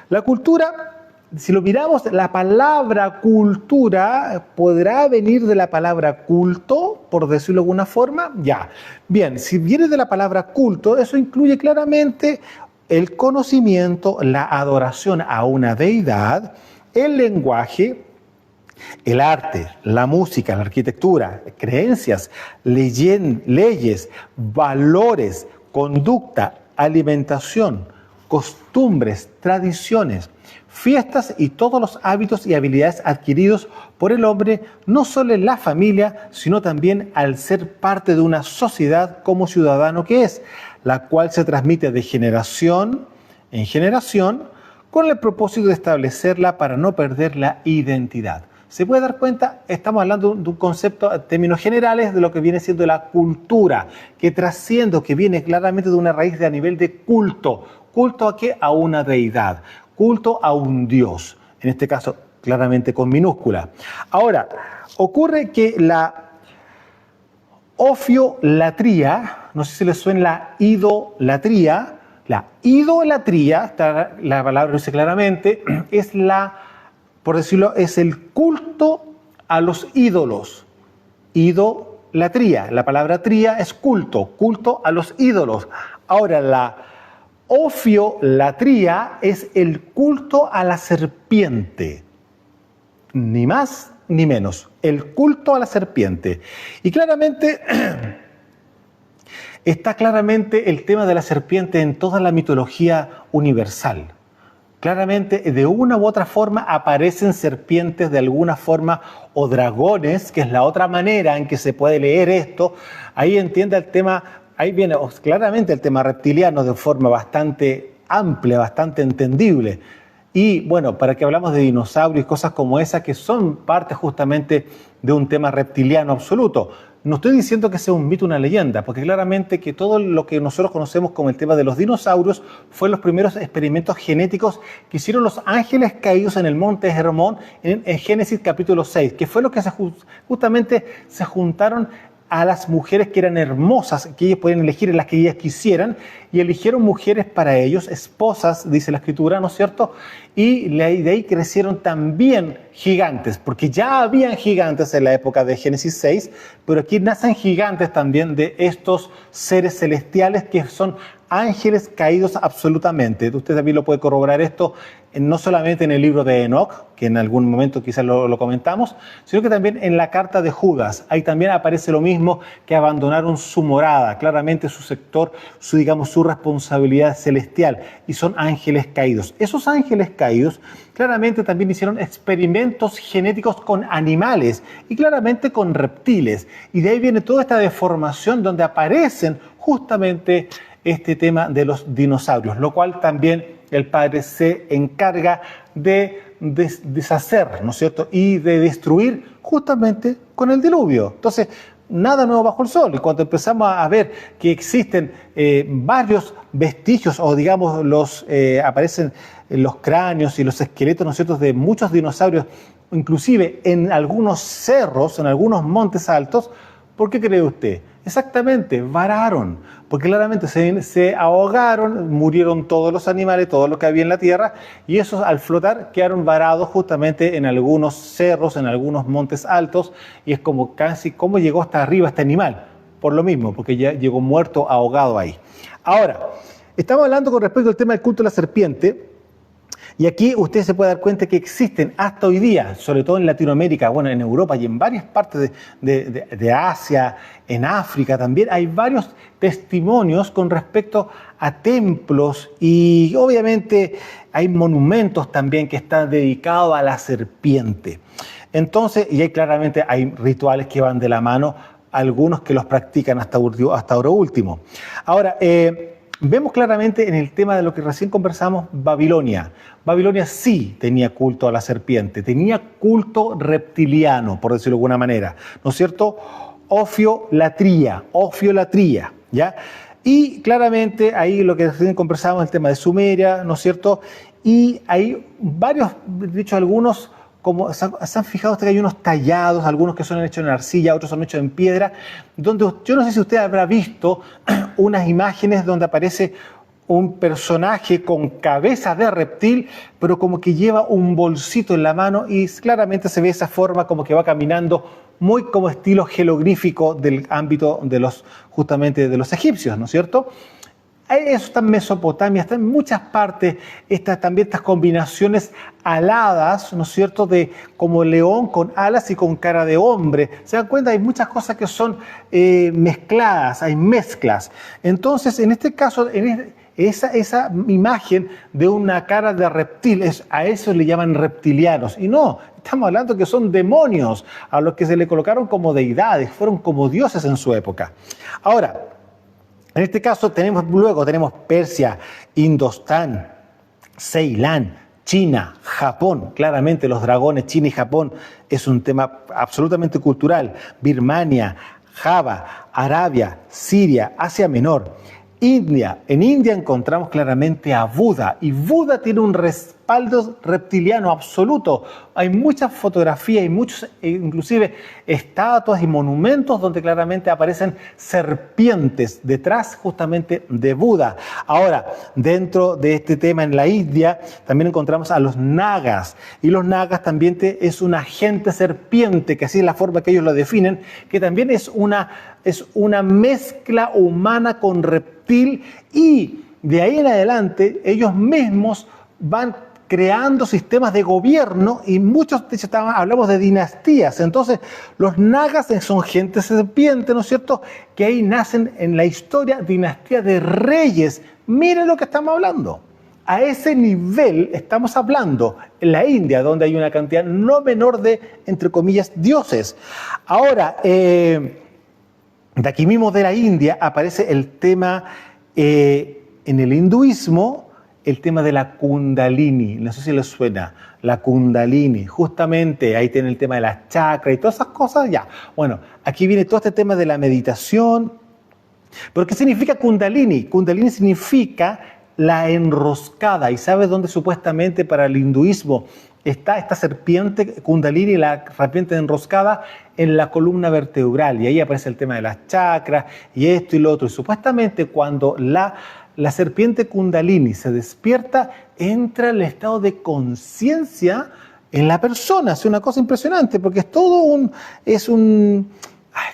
La cultura si lo miramos, la palabra cultura podrá venir de la palabra culto, por decirlo de alguna forma. Ya. Bien, si viene de la palabra culto, eso incluye claramente el conocimiento, la adoración a una deidad, el lenguaje, el arte, la música, la arquitectura, creencias, leyes, valores, conducta, alimentación, costumbres, tradiciones, fiestas y todos los hábitos y habilidades adquiridos por el hombre, no solo en la familia, sino también al ser parte de una sociedad como ciudadano que es, la cual se transmite de generación en generación con el propósito de establecerla para no perder la identidad. ¿Se puede dar cuenta? Estamos hablando de un concepto en términos generales de lo que viene siendo la cultura, que trasciende, que viene claramente de una raíz de a nivel de culto. ¿Culto a qué? A una deidad. Culto a un Dios. En este caso, claramente con minúscula. Ahora, ocurre que la ofiolatría, no sé si les suena la idolatría, la palabra lo dice claramente, es por decirlo, es el culto a los ídolos. Idolatría, la palabra tría es culto a los ídolos. Ahora, la ofiolatría es el culto a la serpiente. Ni más ni menos. El culto a la serpiente. Y claramente está claramente el tema de la serpiente en toda la mitología universal. Claramente, de una u otra forma, aparecen serpientes de alguna forma o dragones, que es la otra manera en que se puede leer esto. Ahí entiende el tema, ahí viene claramente el tema reptiliano de forma bastante amplia, bastante entendible. Y bueno, para que hablamos de dinosaurios y cosas como esa que son parte justamente de un tema reptiliano absoluto. No estoy diciendo que sea un mito, una leyenda, porque claramente que todo lo que nosotros conocemos como el tema de los dinosaurios fue los primeros experimentos genéticos que hicieron los ángeles caídos en el monte Hermón en Génesis capítulo 6, que fue lo que justamente se juntaron a las mujeres que eran hermosas, que ellos podían elegir las que ellas quisieran, y eligieron mujeres para ellos, esposas, dice la Escritura, ¿no es cierto? Y de ahí crecieron también gigantes, porque ya habían gigantes en la época de Génesis 6, pero aquí nacen gigantes también de estos seres celestiales que son ángeles caídos absolutamente. Usted también lo puede corroborar esto no solamente en el libro de Enoc, que en algún momento quizás lo comentamos, sino que también en la carta de Judas. Ahí también aparece lo mismo, que abandonaron su morada, claramente su sector, su responsabilidad celestial, y son ángeles caídos. Esos ángeles caídos claramente también hicieron experimentos genéticos con animales y claramente con reptiles. Y de ahí viene toda esta deformación donde aparecen justamente este tema de los dinosaurios, lo cual también el Padre se encarga de deshacer, ¿no es cierto? Y de destruir justamente con el diluvio. Entonces, nada nuevo bajo el sol. Y cuando empezamos a ver que existen varios vestigios, o digamos, aparecen los cráneos y los esqueletos, ¿no es cierto?, de muchos dinosaurios, inclusive en algunos cerros, en algunos montes altos, ¿por qué cree usted? Exactamente, vararon, porque claramente se ahogaron, murieron todos los animales, todo lo que había en la tierra, y esos al flotar quedaron varados justamente en algunos cerros, en algunos montes altos, y es como casi cómo llegó hasta arriba este animal, por lo mismo, porque ya llegó muerto, ahogado ahí. Ahora, estamos hablando con respecto al tema del culto a la serpiente, y aquí usted se puede dar cuenta que existen hasta hoy día, sobre todo en Latinoamérica, bueno, en Europa y en varias partes de Asia, en África también, hay varios testimonios con respecto a templos y obviamente hay monumentos también que están dedicados a la serpiente. Entonces, y ahí claramente hay rituales que van de la mano, algunos que los practican hasta ahora último. Ahora, vemos claramente en el tema de lo que recién conversamos, Babilonia. Babilonia sí tenía culto a la serpiente, tenía culto reptiliano, por decirlo de alguna manera, ¿no es cierto? Ofiolatría, ¿ya? Y claramente ahí lo que recién conversamos, el tema de Sumeria, ¿no es cierto? Y hay varios, de hecho algunos, como se han fijado que hay unos tallados, algunos que son hechos en arcilla, otros son hechos en piedra, donde yo no sé si usted habrá visto unas imágenes donde aparece un personaje con cabeza de reptil, pero como que lleva un bolsito en la mano y claramente se ve esa forma como que va caminando muy como estilo jeroglífico del ámbito de justamente de los egipcios, ¿no es cierto? Eso está en Mesopotamia, está en muchas partes, también estas combinaciones aladas, ¿no es cierto?, de como león con alas y con cara de hombre. ¿Se dan cuenta? Hay muchas cosas que son mezcladas, hay mezclas. Entonces, en este caso, esa imagen de una cara de reptil, a eso le llaman reptilianos. Y no, estamos hablando que son demonios a los que se le colocaron como deidades, fueron como dioses en su época. Ahora, en este caso tenemos Persia, Indostán, Ceilán, China, Japón. Claramente los dragones, China y Japón es un tema absolutamente cultural. Birmania, Java, Arabia, Siria, Asia Menor. India. En India encontramos claramente a Buda y Buda tiene un respaldo reptiliano absoluto. Hay muchas fotografías y muchos, inclusive estatuas y monumentos donde claramente aparecen serpientes detrás justamente de Buda. Ahora, dentro de este tema en la India también encontramos a los nagas y los nagas también es una agente serpiente, que así es la forma que ellos lo definen, que también es una mezcla humana con reptil y de ahí en adelante ellos mismos van creando sistemas de gobierno y muchos, de hecho, hablamos de dinastías. Entonces, los nagas son gente serpiente, ¿no es cierto?, que ahí nacen en la historia dinastías de reyes. Miren lo que estamos hablando. A ese nivel estamos hablando en la India, donde hay una cantidad no menor de, entre comillas, dioses. Ahora, de aquí mismo de la India aparece el tema en el hinduismo, el tema de la Kundalini. No sé si les suena, la Kundalini. Justamente ahí tiene el tema de las chakras y todas esas cosas. Ya, bueno, aquí viene todo este tema de la meditación. ¿Pero qué significa Kundalini? Kundalini significa la enroscada. ¿Y sabes dónde supuestamente para el hinduismo está esta serpiente Kundalini, la serpiente enroscada en la columna vertebral? Y ahí aparece el tema de las chakras y esto y lo otro. Y supuestamente cuando la serpiente Kundalini se despierta, entra en el estado de conciencia en la persona. Es una cosa impresionante porque es todo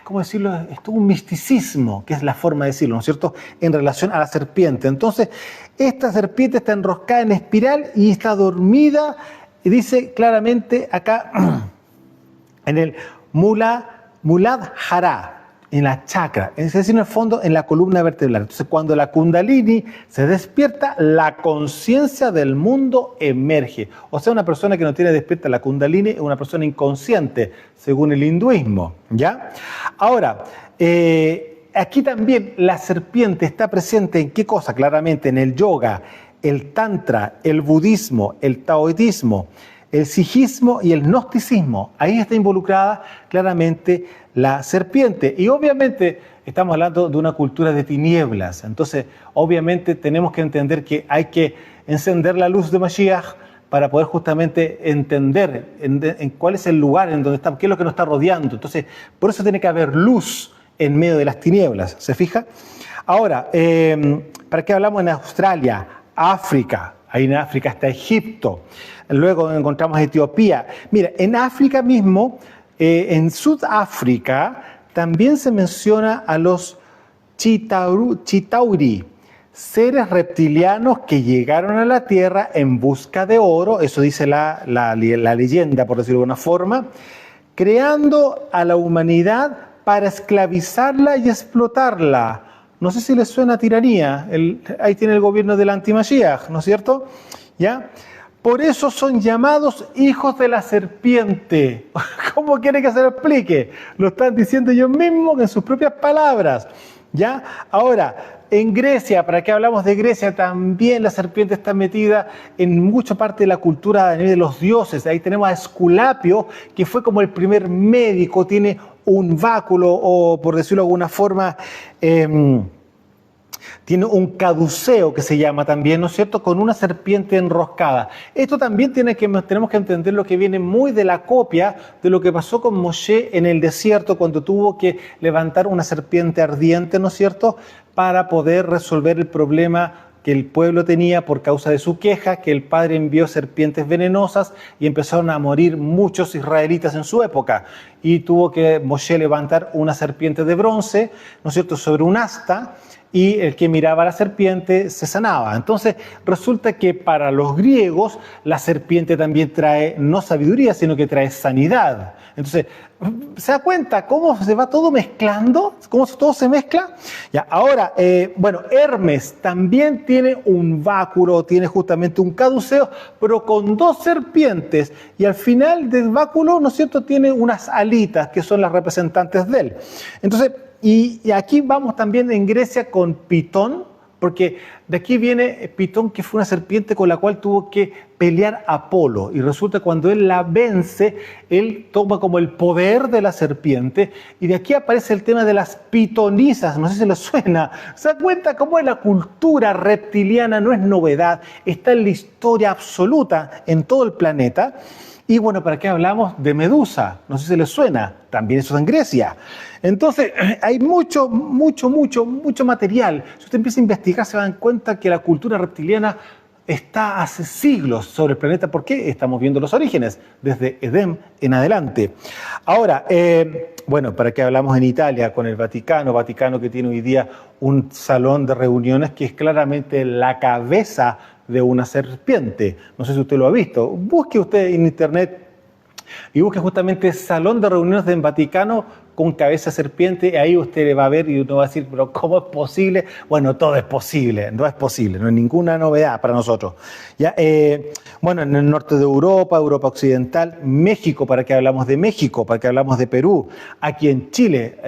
¿cómo decirlo? Es todo un misticismo, que es la forma de decirlo, ¿no es cierto?, en relación a la serpiente. Entonces, esta serpiente está enroscada en espiral y está dormida, y dice claramente acá en el Muladhara, en la chakra, es decir, en el fondo, en la columna vertebral. Entonces, cuando la Kundalini se despierta, la conciencia del mundo emerge. O sea, una persona que no tiene despierta la Kundalini es una persona inconsciente, según el hinduismo, ¿ya? Ahora, aquí también la serpiente está presente en qué cosa, claramente en el yoga, el tantra, el budismo, el taoísmo, el sijismo y el gnosticismo. Ahí está involucrada claramente la serpiente. Y obviamente estamos hablando de una cultura de tinieblas. Entonces, obviamente tenemos que entender que hay que encender la luz de Mashiach para poder justamente entender en cuál es el lugar en donde estamos, qué es lo que nos está rodeando. Entonces, por eso tiene que haber luz en medio de las tinieblas. ¿Se fija? Ahora, ¿para qué hablamos en Australia? África. Ahí en África está Egipto. Luego encontramos Etiopía. Mira, en África mismo, en Sudáfrica, también se menciona a los Chitauri, seres reptilianos que llegaron a la Tierra en busca de oro, eso dice la leyenda, por decirlo de alguna forma, creando a la humanidad para esclavizarla y explotarla. No sé si les suena tiranía, ahí tiene el gobierno del anti-Mashiach, ¿no es cierto? ¿Ya? Por eso son llamados hijos de la serpiente. ¿Cómo quiere que se lo explique? Lo están diciendo ellos mismos en sus propias palabras. ¿Ya? Ahora, en Grecia, ¿para qué hablamos de Grecia? También la serpiente está metida en mucha parte de la cultura a nivel de los dioses. Ahí tenemos a Esculapio, que fue como el primer médico, tiene un báculo, o por decirlo de alguna forma, tiene un caduceo que se llama también, ¿no es cierto?, con una serpiente enroscada. Esto también tenemos que entender lo que viene muy de la copia de lo que pasó con Moshe en el desierto cuando tuvo que levantar una serpiente ardiente, ¿no es cierto?, para poder resolver el problema que el pueblo tenía por causa de su queja, que el padre envió serpientes venenosas y empezaron a morir muchos israelitas en su época. Y tuvo que Moshe levantar una serpiente de bronce, ¿no es cierto?, sobre un asta, y el que miraba a la serpiente se sanaba. Entonces resulta que para los griegos la serpiente también trae no sabiduría, sino que trae sanidad. Entonces, ¿se da cuenta cómo se va todo mezclando? ¿Cómo todo se mezcla? Ya, ahora, Hermes también tiene un báculo, tiene justamente un caduceo, pero con dos serpientes. Y al final del báculo, ¿no es cierto?, tiene unas alitas que son las representantes de él. Entonces, y aquí vamos también en Grecia con Pitón, porque de aquí viene Pitón, que fue una serpiente con la cual tuvo que pelear Apolo. Y resulta que cuando él la vence, él toma como el poder de la serpiente. Y de aquí aparece el tema de las pitonisas, no sé si les suena. ¿Se da cuenta cómo la cultura reptiliana no es novedad? Está en la historia absoluta en todo el planeta. Y bueno, ¿para qué hablamos de Medusa? No sé si les suena, también eso es en Grecia. Entonces, hay mucho material. Si usted empieza a investigar, se dan cuenta que la cultura reptiliana está hace siglos sobre el planeta. ¿Por qué? Estamos viendo los orígenes, desde Edén en adelante. Ahora, ¿para qué hablamos en Italia con el Vaticano? Vaticano que tiene hoy día un salón de reuniones que es claramente la cabeza de una serpiente. No sé si usted lo ha visto. Busque usted en internet y busque justamente salón de reuniones del Vaticano con cabeza de serpiente, y ahí usted le va a ver y uno va a decir, pero ¿cómo es posible? Bueno, todo es posible, no es posible, no es ninguna novedad para nosotros. ¿Ya? En el norte de Europa, Europa Occidental, México, ¿para qué hablamos de México? ¿Para qué hablamos de Perú? Aquí en Chile,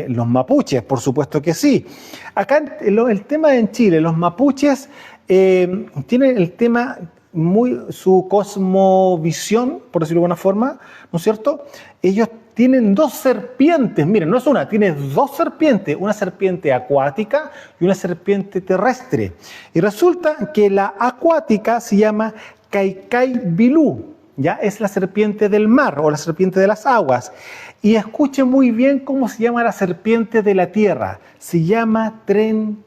los mapuches, por supuesto que sí. Acá el tema en Chile, los mapuches tienen el tema su cosmovisión, por decirlo de alguna forma, ¿no es cierto? Ellos tienen dos serpientes, miren, no es una, tienen dos serpientes, una serpiente acuática y una serpiente terrestre. Y resulta que la acuática se llama Kaikai-Bilú, ya es la serpiente del mar o la serpiente de las aguas. Y escuchen muy bien cómo se llama la serpiente de la tierra, se llama Tren.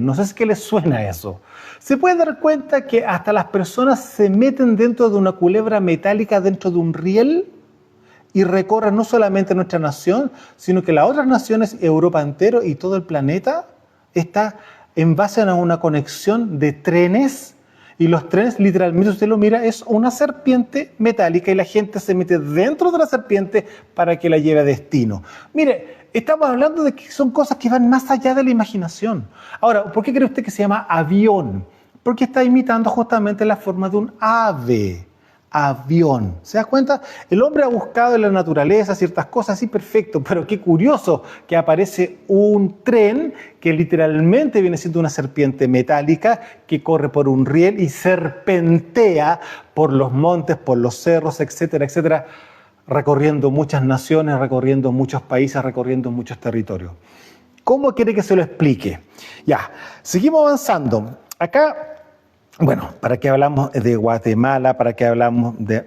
No sé si qué les suena eso. Se puede dar cuenta que hasta las personas se meten dentro de una culebra metálica, dentro de un riel, y recorren no solamente nuestra nación, sino que las otras naciones, Europa entero y todo el planeta, está en base a una conexión de trenes. Y los trenes, literalmente, usted lo mira, es una serpiente metálica y la gente se mete dentro de la serpiente para que la lleve a destino. Mire, estamos hablando de que son cosas que van más allá de la imaginación. Ahora, ¿por qué cree usted que se llama avión? Porque está imitando justamente la forma de un ave. Avión. ¿Se da cuenta? El hombre ha buscado en la naturaleza ciertas cosas, sí, perfecto, pero qué curioso que aparece un tren que literalmente viene siendo una serpiente metálica que corre por un riel y serpentea por los montes, por los cerros, etcétera, etcétera, recorriendo muchas naciones, recorriendo muchos países, recorriendo muchos territorios. ¿Cómo quiere que se lo explique? Ya, seguimos avanzando. Acá, ¿para qué hablamos de Guatemala? ¿Para qué hablamos de,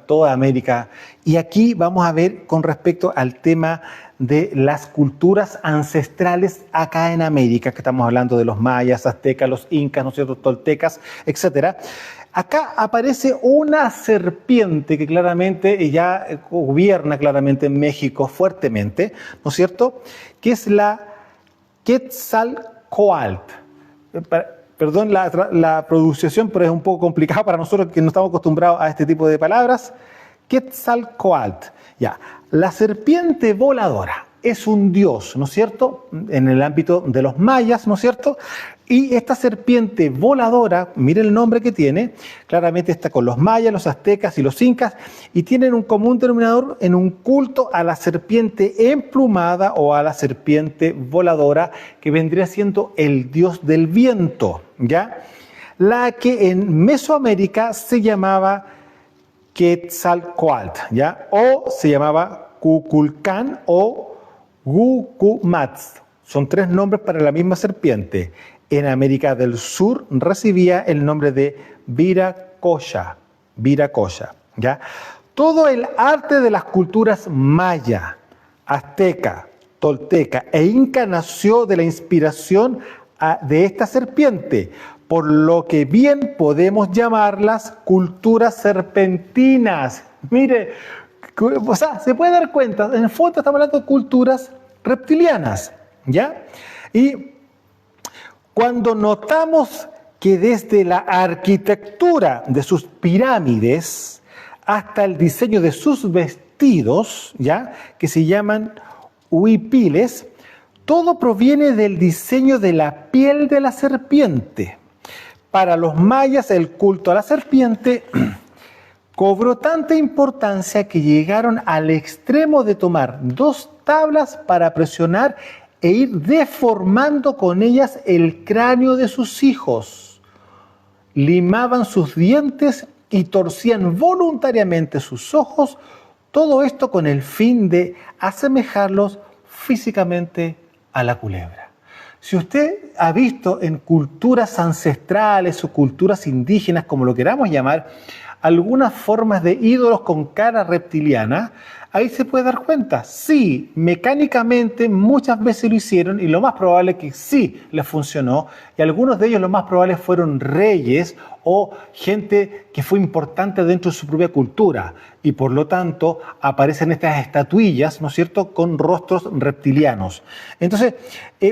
toda América? Y aquí vamos a ver con respecto al tema de las culturas ancestrales acá en América, que estamos hablando de los mayas, aztecas, los incas, ¿no es cierto?, toltecas, etcétera. Acá aparece una serpiente que claramente ya gobierna claramente en México fuertemente, ¿no es cierto?, que es la Quetzalcóatl. Perdón la pronunciación, pero es un poco complicado para nosotros que no estamos acostumbrados a este tipo de palabras. Quetzalcóatl. Ya. La serpiente voladora es un dios, ¿no es cierto?, en el ámbito de los mayas, ¿no es cierto? Y esta serpiente voladora, mire el nombre que tiene, claramente está con los mayas, los aztecas y los incas, y tienen un común denominador en un culto a la serpiente emplumada o a la serpiente voladora, que vendría siendo el dios del viento, ¿ya? La que en Mesoamérica se llamaba Quetzalcóatl, ¿ya? O se llamaba Kukulcán o Gucumatz. Son tres nombres para la misma serpiente. En América del Sur recibía el nombre de Viracocha, ¿ya? Todo el arte de las culturas maya, azteca, tolteca e inca nació de la inspiración de esta serpiente. por lo que bien podemos llamarlas culturas serpentinas. Mire, o sea, se puede dar cuenta, en el fondo estamos hablando de culturas reptilianas, ¿ya? Y cuando notamos que desde la arquitectura de sus pirámides hasta el diseño de sus vestidos, ¿ya?, que se llaman huipiles, todo proviene del diseño de la piel de la serpiente. Para los mayas, el culto a la serpiente cobró tanta importancia que llegaron al extremo de tomar 2 tablas para presionar e ir deformando con ellas el cráneo de sus hijos. Limaban sus dientes y torcían voluntariamente sus ojos, todo esto con el fin de asemejarlos físicamente a la culebra. Si usted ha visto en culturas ancestrales o culturas indígenas, como lo queramos llamar, algunas formas de ídolos con cara reptiliana, ahí se puede dar cuenta. Sí, mecánicamente muchas veces lo hicieron y lo más probable es que sí les funcionó. Y algunos de ellos lo más probable fueron reyes o gente que fue importante dentro de su propia cultura. Y por lo tanto aparecen estas estatuillas, ¿no es cierto?, con rostros reptilianos. Entonces,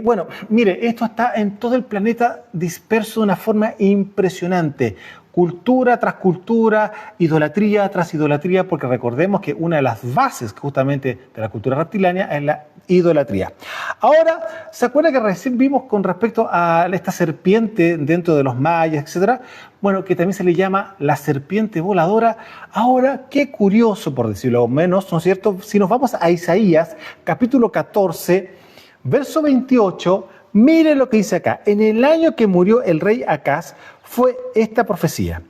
bueno, mire, esto está en todo el planeta disperso de una forma impresionante. Cultura tras cultura, idolatría tras idolatría, porque recordemos que una de las bases justamente de la cultura reptiliana es la idolatría. Ahora, ¿se acuerda que recién vimos con respecto a esta serpiente dentro de los mayas, etcétera? Bueno, que también se le llama la serpiente voladora. Ahora, qué curioso, por decirlo menos, ¿no es cierto? Si nos vamos a Isaías, capítulo 14, verso 28, mire lo que dice acá. En el año que murió el rey Acaz, fue esta profecía: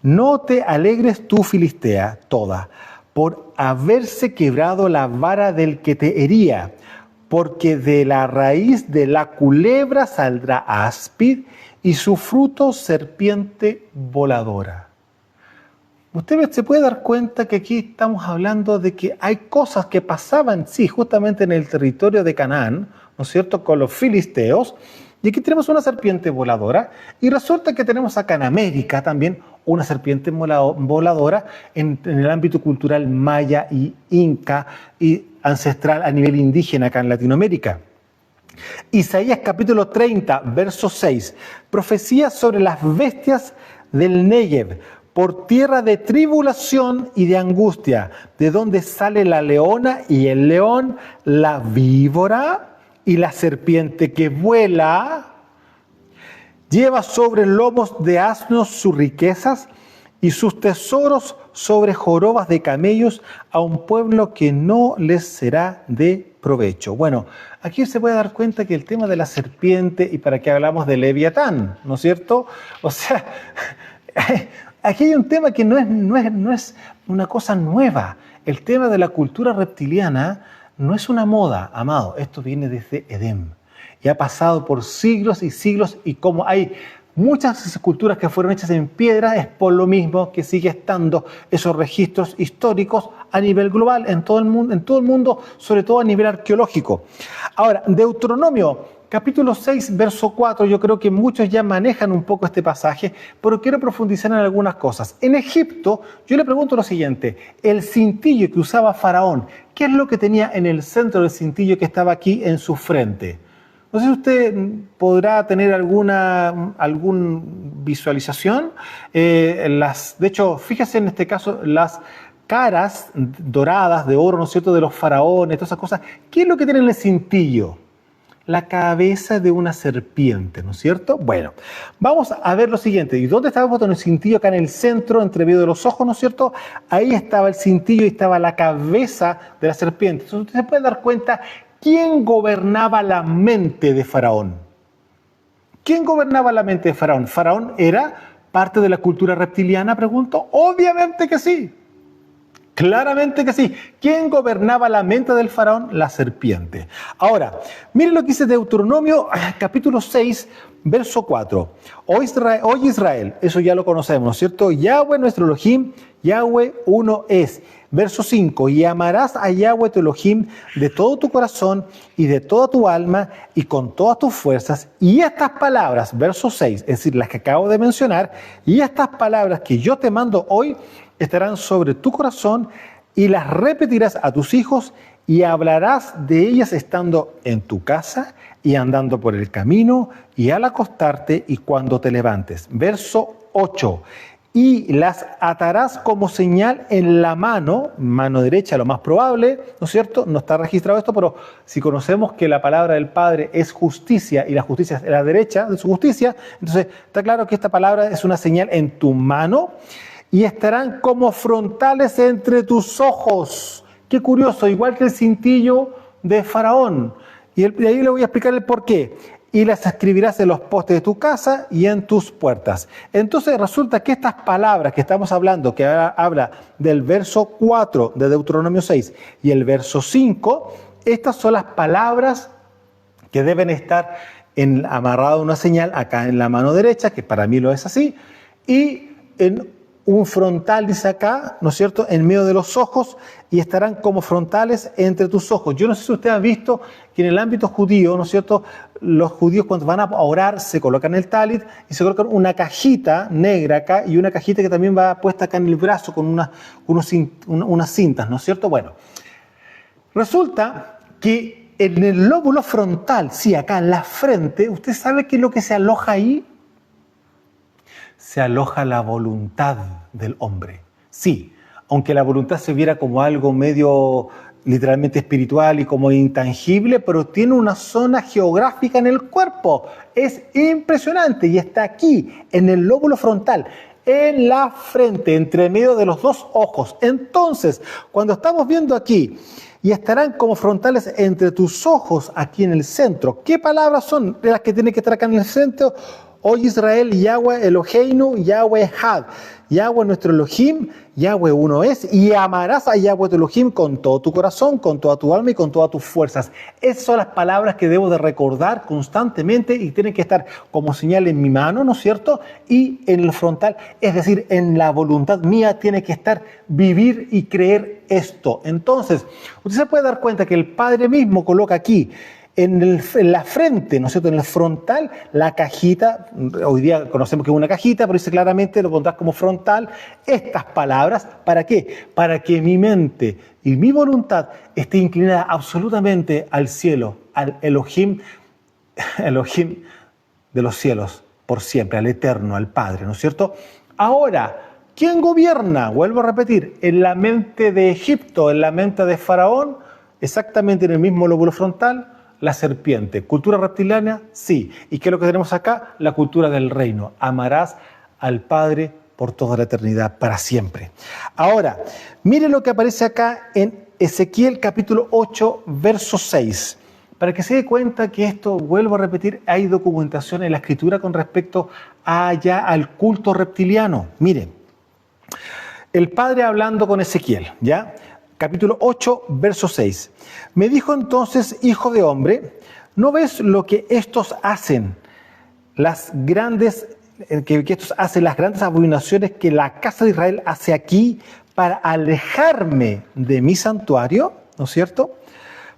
no te alegres tú, Filistea, toda, por haberse quebrado la vara del que te hería, porque de la raíz de la culebra saldrá áspid, y su fruto serpiente voladora. Usted se puede dar cuenta que aquí estamos hablando de que hay cosas que pasaban, sí, justamente en el territorio de Canaán, ¿no es cierto?, con los filisteos. Y aquí tenemos una serpiente voladora, y resulta que tenemos acá en América también una serpiente voladora en el ámbito cultural maya y inca y ancestral a nivel indígena acá en Latinoamérica. Isaías capítulo 30, verso 6, profecía sobre las bestias del Negev, por tierra de tribulación y de angustia, de donde sale la leona y el león, la víbora y la serpiente que vuela, lleva sobre lomos de asnos sus riquezas y sus tesoros sobre jorobas de camellos, a un pueblo que no les será de provecho. Bueno, aquí se puede dar cuenta que el tema de la serpiente, y para qué hablamos de Leviatán, ¿no es cierto? O sea, aquí hay un tema que no es una cosa nueva. El tema de la cultura reptiliana no es una moda, amado. Esto viene desde Edén y ha pasado por siglos y siglos, y como hay muchas esculturas que fueron hechas en piedra, es por lo mismo que sigue estando esos registros históricos a nivel global, en todo el mundo, sobre todo a nivel arqueológico. Ahora, Deuteronomio capítulo 6, verso 4, yo creo que muchos ya manejan un poco este pasaje, pero quiero profundizar en algunas cosas. En Egipto, yo le pregunto lo siguiente: el cintillo que usaba Faraón, ¿qué es lo que tenía en el centro del cintillo que estaba aquí en su frente? No sé si usted podrá tener alguna visualización. De hecho, fíjese en este caso las caras doradas de oro, ¿no es cierto?, de los faraones, todas esas cosas. ¿Qué es lo que tiene en el cintillo? La cabeza de una serpiente, ¿no es cierto? Bueno, vamos a ver lo siguiente. ¿Y dónde estaba el cintillo? Acá en el centro, entre medio de los ojos, ¿no es cierto? Ahí estaba el cintillo y estaba la cabeza de la serpiente. Entonces usted se puede dar cuenta quién gobernaba la mente de Faraón. ¿Quién gobernaba la mente de Faraón? ¿Faraón era parte de la cultura reptiliana, pregunto? Obviamente que sí. Claramente que sí. ¿Quién gobernaba la mente del faraón? La serpiente. Ahora, miren lo que dice Deuteronomio capítulo 6, verso 4. Oye Israel, eso ya lo conocemos, ¿no es cierto? Yahweh nuestro Elohim, Yahweh uno es. Verso 5, y amarás a Yahweh tu Elohim de todo tu corazón y de toda tu alma y con todas tus fuerzas. Y estas palabras, verso 6, es decir, las que acabo de mencionar, y estas palabras que yo te mando hoy estarán sobre tu corazón y las repetirás a tus hijos y hablarás de ellas estando en tu casa y andando por el camino y al acostarte y cuando te levantes. Verso 8. Y las atarás como señal en la mano derecha, lo más probable, ¿no es cierto? No está registrado esto, pero si conocemos que la palabra del Padre es justicia y la justicia es la derecha de su justicia, entonces está claro que esta palabra es una señal en tu mano y estarán como frontales entre tus ojos. Qué curioso, igual que el cintillo de Faraón. Y ahí le voy a explicar el por qué. Y las escribirás en los postes de tu casa y en tus puertas. Entonces resulta que estas palabras que estamos hablando, que habla del verso 4 de Deuteronomio 6 y el verso 5, estas son las palabras que deben estar amarrado a una señal acá en la mano derecha, que para mí lo es así, y en un frontal, dice acá, ¿no es cierto?, en medio de los ojos, y estarán como frontales entre tus ojos. Yo no sé si usted ha visto que en el ámbito judío, ¿no es cierto?, los judíos cuando van a orar se colocan el talit y se colocan una cajita negra acá y una cajita que también va puesta acá en el brazo con unas cintas, ¿no es cierto? Bueno, resulta que en el lóbulo frontal, sí, acá en la frente, ¿usted sabe qué es lo que se aloja ahí? Se aloja la voluntad del hombre. Sí, aunque la voluntad se viera como algo medio literalmente espiritual y como intangible, pero tiene una zona geográfica en el cuerpo. Es impresionante y está aquí, en el lóbulo frontal, en la frente, entre medio de los dos ojos. Entonces, cuando estamos viendo aquí, y estarán como frontales entre tus ojos aquí en el centro, ¿qué palabras son las que tienen que estar acá en el centro? Hoy Israel, Yahweh Eloheinu, Yahweh Had. Yahweh nuestro Elohim, Yahweh uno es, y amarás a Yahweh tu Elohim con todo tu corazón, con toda tu alma y con todas tus fuerzas. Esas son las palabras que debo de recordar constantemente y tienen que estar como señal en mi mano, ¿no es cierto? Y en el frontal, es decir, en la voluntad mía tiene que estar vivir y creer esto. Entonces, usted se puede dar cuenta que el Padre mismo coloca aquí, en la frente, ¿no es cierto?, en el frontal, la cajita, hoy día conocemos que es una cajita, pero dice claramente, lo pondrás como frontal, estas palabras, ¿para qué? Para que mi mente y mi voluntad esté inclinada absolutamente al cielo, al Elohim de los cielos, por siempre, al Eterno, al Padre, ¿no es cierto? Ahora, ¿quién gobierna? Vuelvo a repetir, en la mente de Egipto, en la mente de Faraón, exactamente en el mismo lóbulo frontal, la serpiente. ¿Cultura reptiliana? Sí. ¿Y qué es lo que tenemos acá? La cultura del reino. Amarás al Padre por toda la eternidad, para siempre. Ahora, mire lo que aparece acá en Ezequiel capítulo 8, verso 6. Para que se dé cuenta que esto, vuelvo a repetir, hay documentación en la Escritura con respecto al culto reptiliano. Mire, el Padre hablando con Ezequiel, ¿ya? Capítulo 8, verso 6. Me dijo entonces, hijo de hombre, ¿no ves lo que estos hacen? Las grandes abominaciones que la casa de Israel hace aquí para alejarme de mi santuario, ¿no es cierto?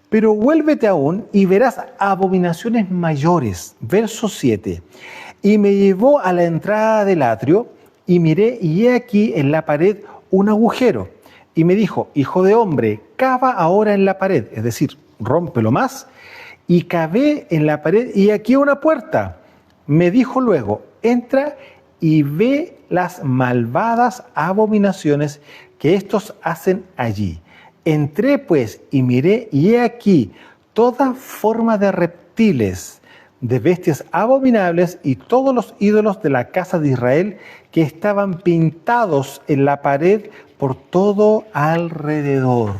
Pero vuélvete aún y verás abominaciones mayores. Verso 7. Y me llevó a la entrada del atrio y miré y he aquí en la pared un agujero. Y me dijo, hijo de hombre, cava ahora en la pared, es decir, rómpelo más. Y cavé en la pared y aquí una puerta. Me dijo luego, entra y ve las malvadas abominaciones que estos hacen allí. Entré pues y miré y he aquí toda forma de reptiles, de bestias abominables y todos los ídolos de la casa de Israel que estaban pintados en la pared por todo alrededor.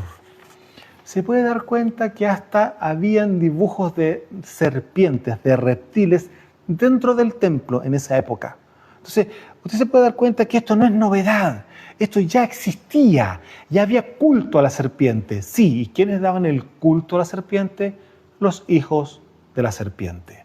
Se puede dar cuenta que hasta habían dibujos de serpientes, de reptiles, dentro del templo en esa época. Entonces, usted se puede dar cuenta que esto no es novedad, esto ya existía, ya había culto a la serpiente. Sí, ¿y quiénes daban el culto a la serpiente? Los hijos de la serpiente.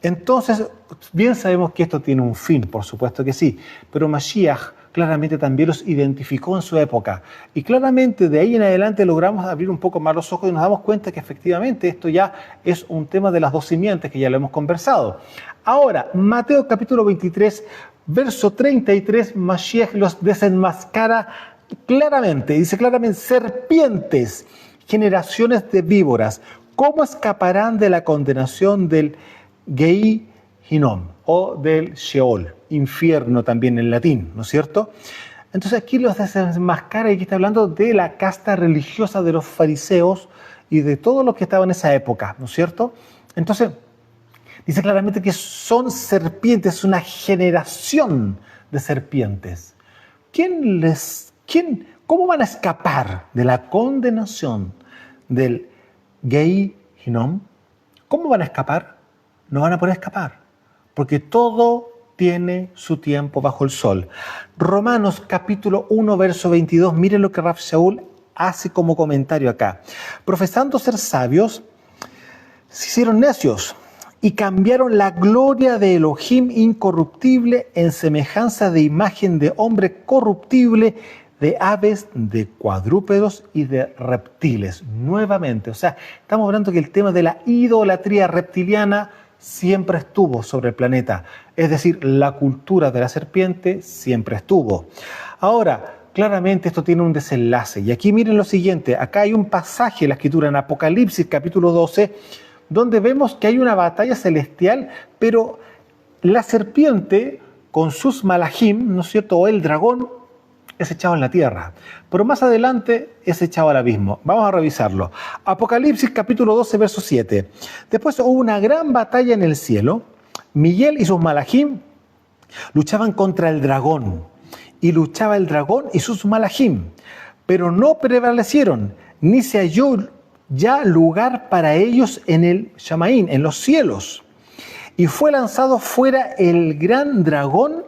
Entonces, bien sabemos que esto tiene un fin, por supuesto que sí, pero Mashiach, claramente también los identificó en su época. Y claramente de ahí en adelante logramos abrir un poco más los ojos y nos damos cuenta que efectivamente esto ya es un tema de las dos simientes que ya lo hemos conversado. Ahora, Mateo capítulo 23, verso 33, Mashiach los desenmascara claramente. Dice claramente, serpientes, generaciones de víboras, ¿cómo escaparán de la condenación del Gei Hinom o del Sheol, infierno también en latín, ¿no es cierto? Entonces aquí los desenmascara y aquí está hablando de la casta religiosa de los fariseos y de todos los que estaban en esa época, ¿no es cierto? Entonces dice claramente que son serpientes, una generación de serpientes. ¿Cómo van a escapar de la condenación del Gei Hinom? ¿Cómo van a escapar? No van a poder escapar, porque todo tiene su tiempo bajo el sol. Romanos capítulo 1, verso 22, miren lo que Rav Shaul hace como comentario acá. Profesando ser sabios, se hicieron necios y cambiaron la gloria de Elohim incorruptible en semejanza de imagen de hombre corruptible, de aves, de cuadrúpedos y de reptiles. Nuevamente, o sea, estamos hablando que el tema de la idolatría reptiliana siempre estuvo sobre el planeta. Es decir, la cultura de la serpiente siempre estuvo. Ahora, claramente esto tiene un desenlace. Y aquí miren lo siguiente, acá hay un pasaje en la Escritura, en Apocalipsis capítulo 12, donde vemos que hay una batalla celestial, pero la serpiente con sus malajim, ¿no es cierto?, o el dragón, es echado en la tierra, pero más adelante es echado al abismo. Vamos a revisarlo. Apocalipsis capítulo 12, verso 7. Después hubo una gran batalla en el cielo. Miguel y sus malajim luchaban contra el dragón, y luchaba el dragón y sus malajim, pero no prevalecieron, ni se halló ya lugar para ellos en el Shamaín, en los cielos. Y fue lanzado fuera el gran dragón,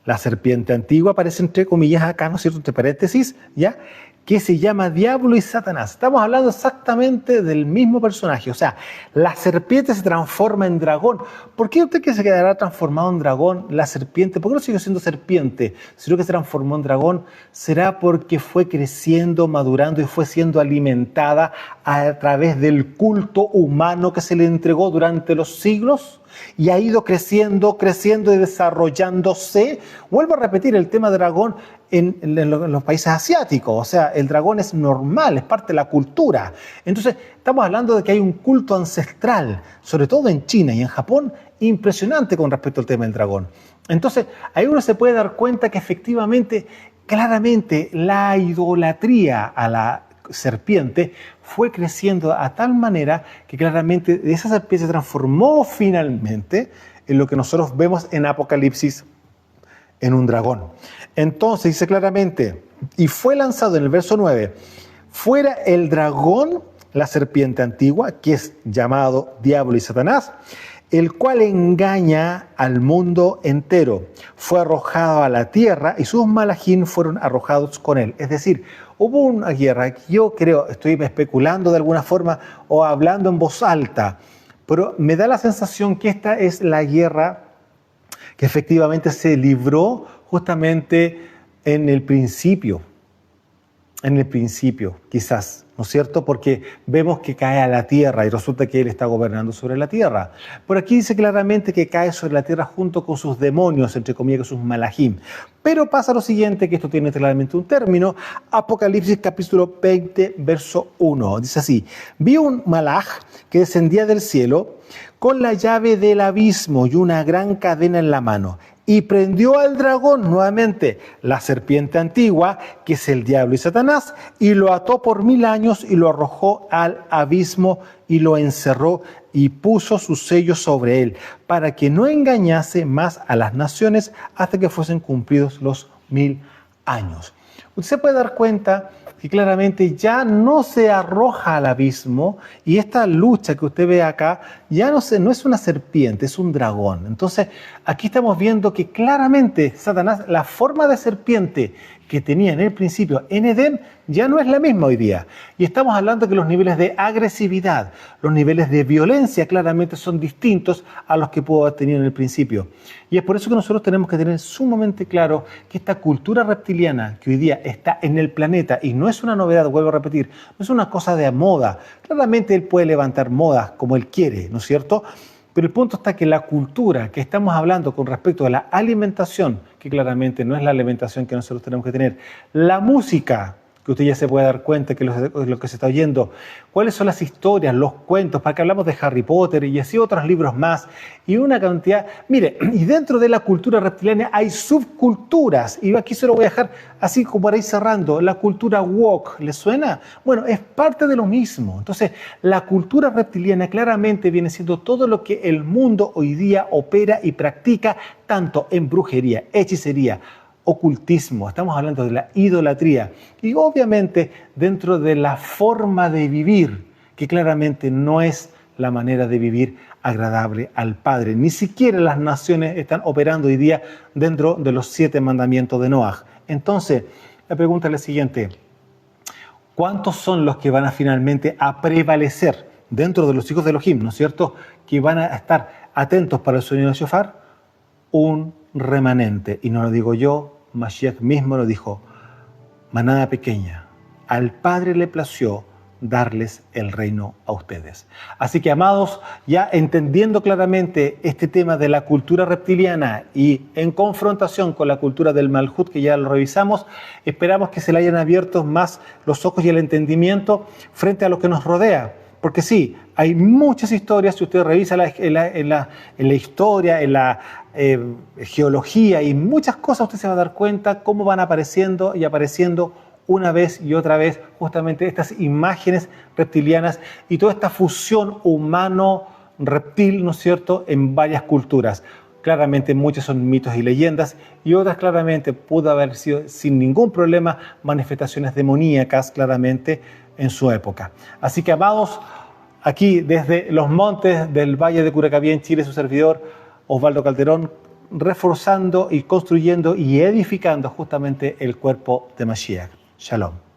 la serpiente antigua, aparece entre comillas acá, ¿no es cierto?, entre paréntesis, ¿ya?, que se llama Diablo y Satanás. Estamos hablando exactamente del mismo personaje. O sea, la serpiente se transforma en dragón. ¿Por qué usted que se quedará transformado en dragón, la serpiente? ¿Por qué no sigue siendo serpiente, sino que se transformó en dragón? Será porque fue creciendo, madurando y fue siendo alimentada a través del culto humano que se le entregó durante los siglos. Y ha ido creciendo y desarrollándose. Vuelvo a repetir el tema dragón en los países asiáticos. O sea, el dragón es normal, es parte de la cultura. Entonces, estamos hablando de que hay un culto ancestral, sobre todo en China y en Japón, impresionante con respecto al tema del dragón. Entonces, ahí uno se puede dar cuenta que efectivamente, claramente, la idolatría a la serpiente fue creciendo a tal manera que claramente esa serpiente se transformó finalmente en lo que nosotros vemos en Apocalipsis, en un dragón. Entonces dice claramente, y fue lanzado en el verso 9, fuera el dragón, la serpiente antigua, que es llamado Diablo y Satanás, el cual engaña al mundo entero. Fue arrojado a la tierra y sus malajim fueron arrojados con él. Es decir, hubo una guerra, yo creo, estoy especulando de alguna forma o hablando en voz alta, pero me da la sensación que esta es la guerra que efectivamente se libró justamente en el principio, quizás, ¿no es cierto? Porque vemos que cae a la tierra y resulta que él está gobernando sobre la tierra. Por aquí dice claramente que cae sobre la tierra junto con sus demonios, entre comillas, sus malajim. Pero pasa lo siguiente, que esto tiene claramente un término. Apocalipsis capítulo 20, verso 1. Dice así, vi un malaj que descendía del cielo con la llave del abismo y una gran cadena en la mano. Y prendió al dragón, nuevamente, la serpiente antigua, que es el diablo y Satanás, y lo ató por 1000 años y lo arrojó al abismo y lo encerró y puso su sello sobre él, para que no engañase más a las naciones hasta que fuesen cumplidos los 1000 años. Usted se puede dar cuenta que claramente ya no se arroja al abismo y esta lucha que usted ve acá ya no es una serpiente, es un dragón. Entonces aquí estamos viendo que claramente Satanás, la forma de serpiente que tenía en el principio en Edén ya no es la misma hoy día. Y estamos hablando que los niveles de agresividad, los niveles de violencia claramente son distintos a los que pudo haber tenido en el principio. Y es por eso que nosotros tenemos que tener sumamente claro que esta cultura reptiliana que hoy día está en el planeta, y no es una novedad, vuelvo a repetir, no es una cosa de moda. Claramente él puede levantar modas como él quiere, ¿no es cierto? Pero el punto está que la cultura que estamos hablando con respecto a la alimentación, que claramente no es la alimentación que nosotros tenemos que tener, la música, que usted ya se puede dar cuenta que lo que se está oyendo, cuáles son las historias, los cuentos, para que hablamos de Harry Potter y así otros libros más, y una cantidad. Mire, y dentro de la cultura reptiliana hay subculturas, y aquí se lo voy a dejar así como para ir cerrando. La cultura woke, ¿le suena? Bueno, es parte de lo mismo. Entonces, la cultura reptiliana claramente viene siendo todo lo que el mundo hoy día opera y practica, tanto en brujería, hechicería, ocultismo, estamos hablando de la idolatría y obviamente dentro de la forma de vivir, que claramente no es la manera de vivir agradable al Padre. Ni siquiera las naciones están operando hoy día dentro de los 7 mandamientos de Noaj. Entonces, la pregunta es la siguiente: ¿cuántos son los que van a finalmente a prevalecer dentro de los hijos de Elohim, ¿no es cierto?, que van a estar atentos para el sonido de shofar? Un remanente, y no lo digo yo, Mashiach mismo lo dijo: manada pequeña, al Padre le plació darles el reino a ustedes. Así que, amados, ya entendiendo claramente este tema de la cultura reptiliana y en confrontación con la cultura del Malhut, que ya lo revisamos, esperamos que se le hayan abierto más los ojos y el entendimiento frente a lo que nos rodea. Porque sí, hay muchas historias, si usted revisa en la historia, en la geología y muchas cosas, usted se va a dar cuenta cómo van apareciendo y apareciendo una vez y otra vez justamente estas imágenes reptilianas y toda esta fusión humano-reptil, ¿no es cierto?, en varias culturas. Claramente muchos son mitos y leyendas y otras claramente pudo haber sido sin ningún problema manifestaciones demoníacas claramente en su época. Así que, amados, aquí desde los montes del Valle de Curacaví en Chile, su servidor Osvaldo Calderón, reforzando y construyendo y edificando justamente el cuerpo de Mashiach. Shalom.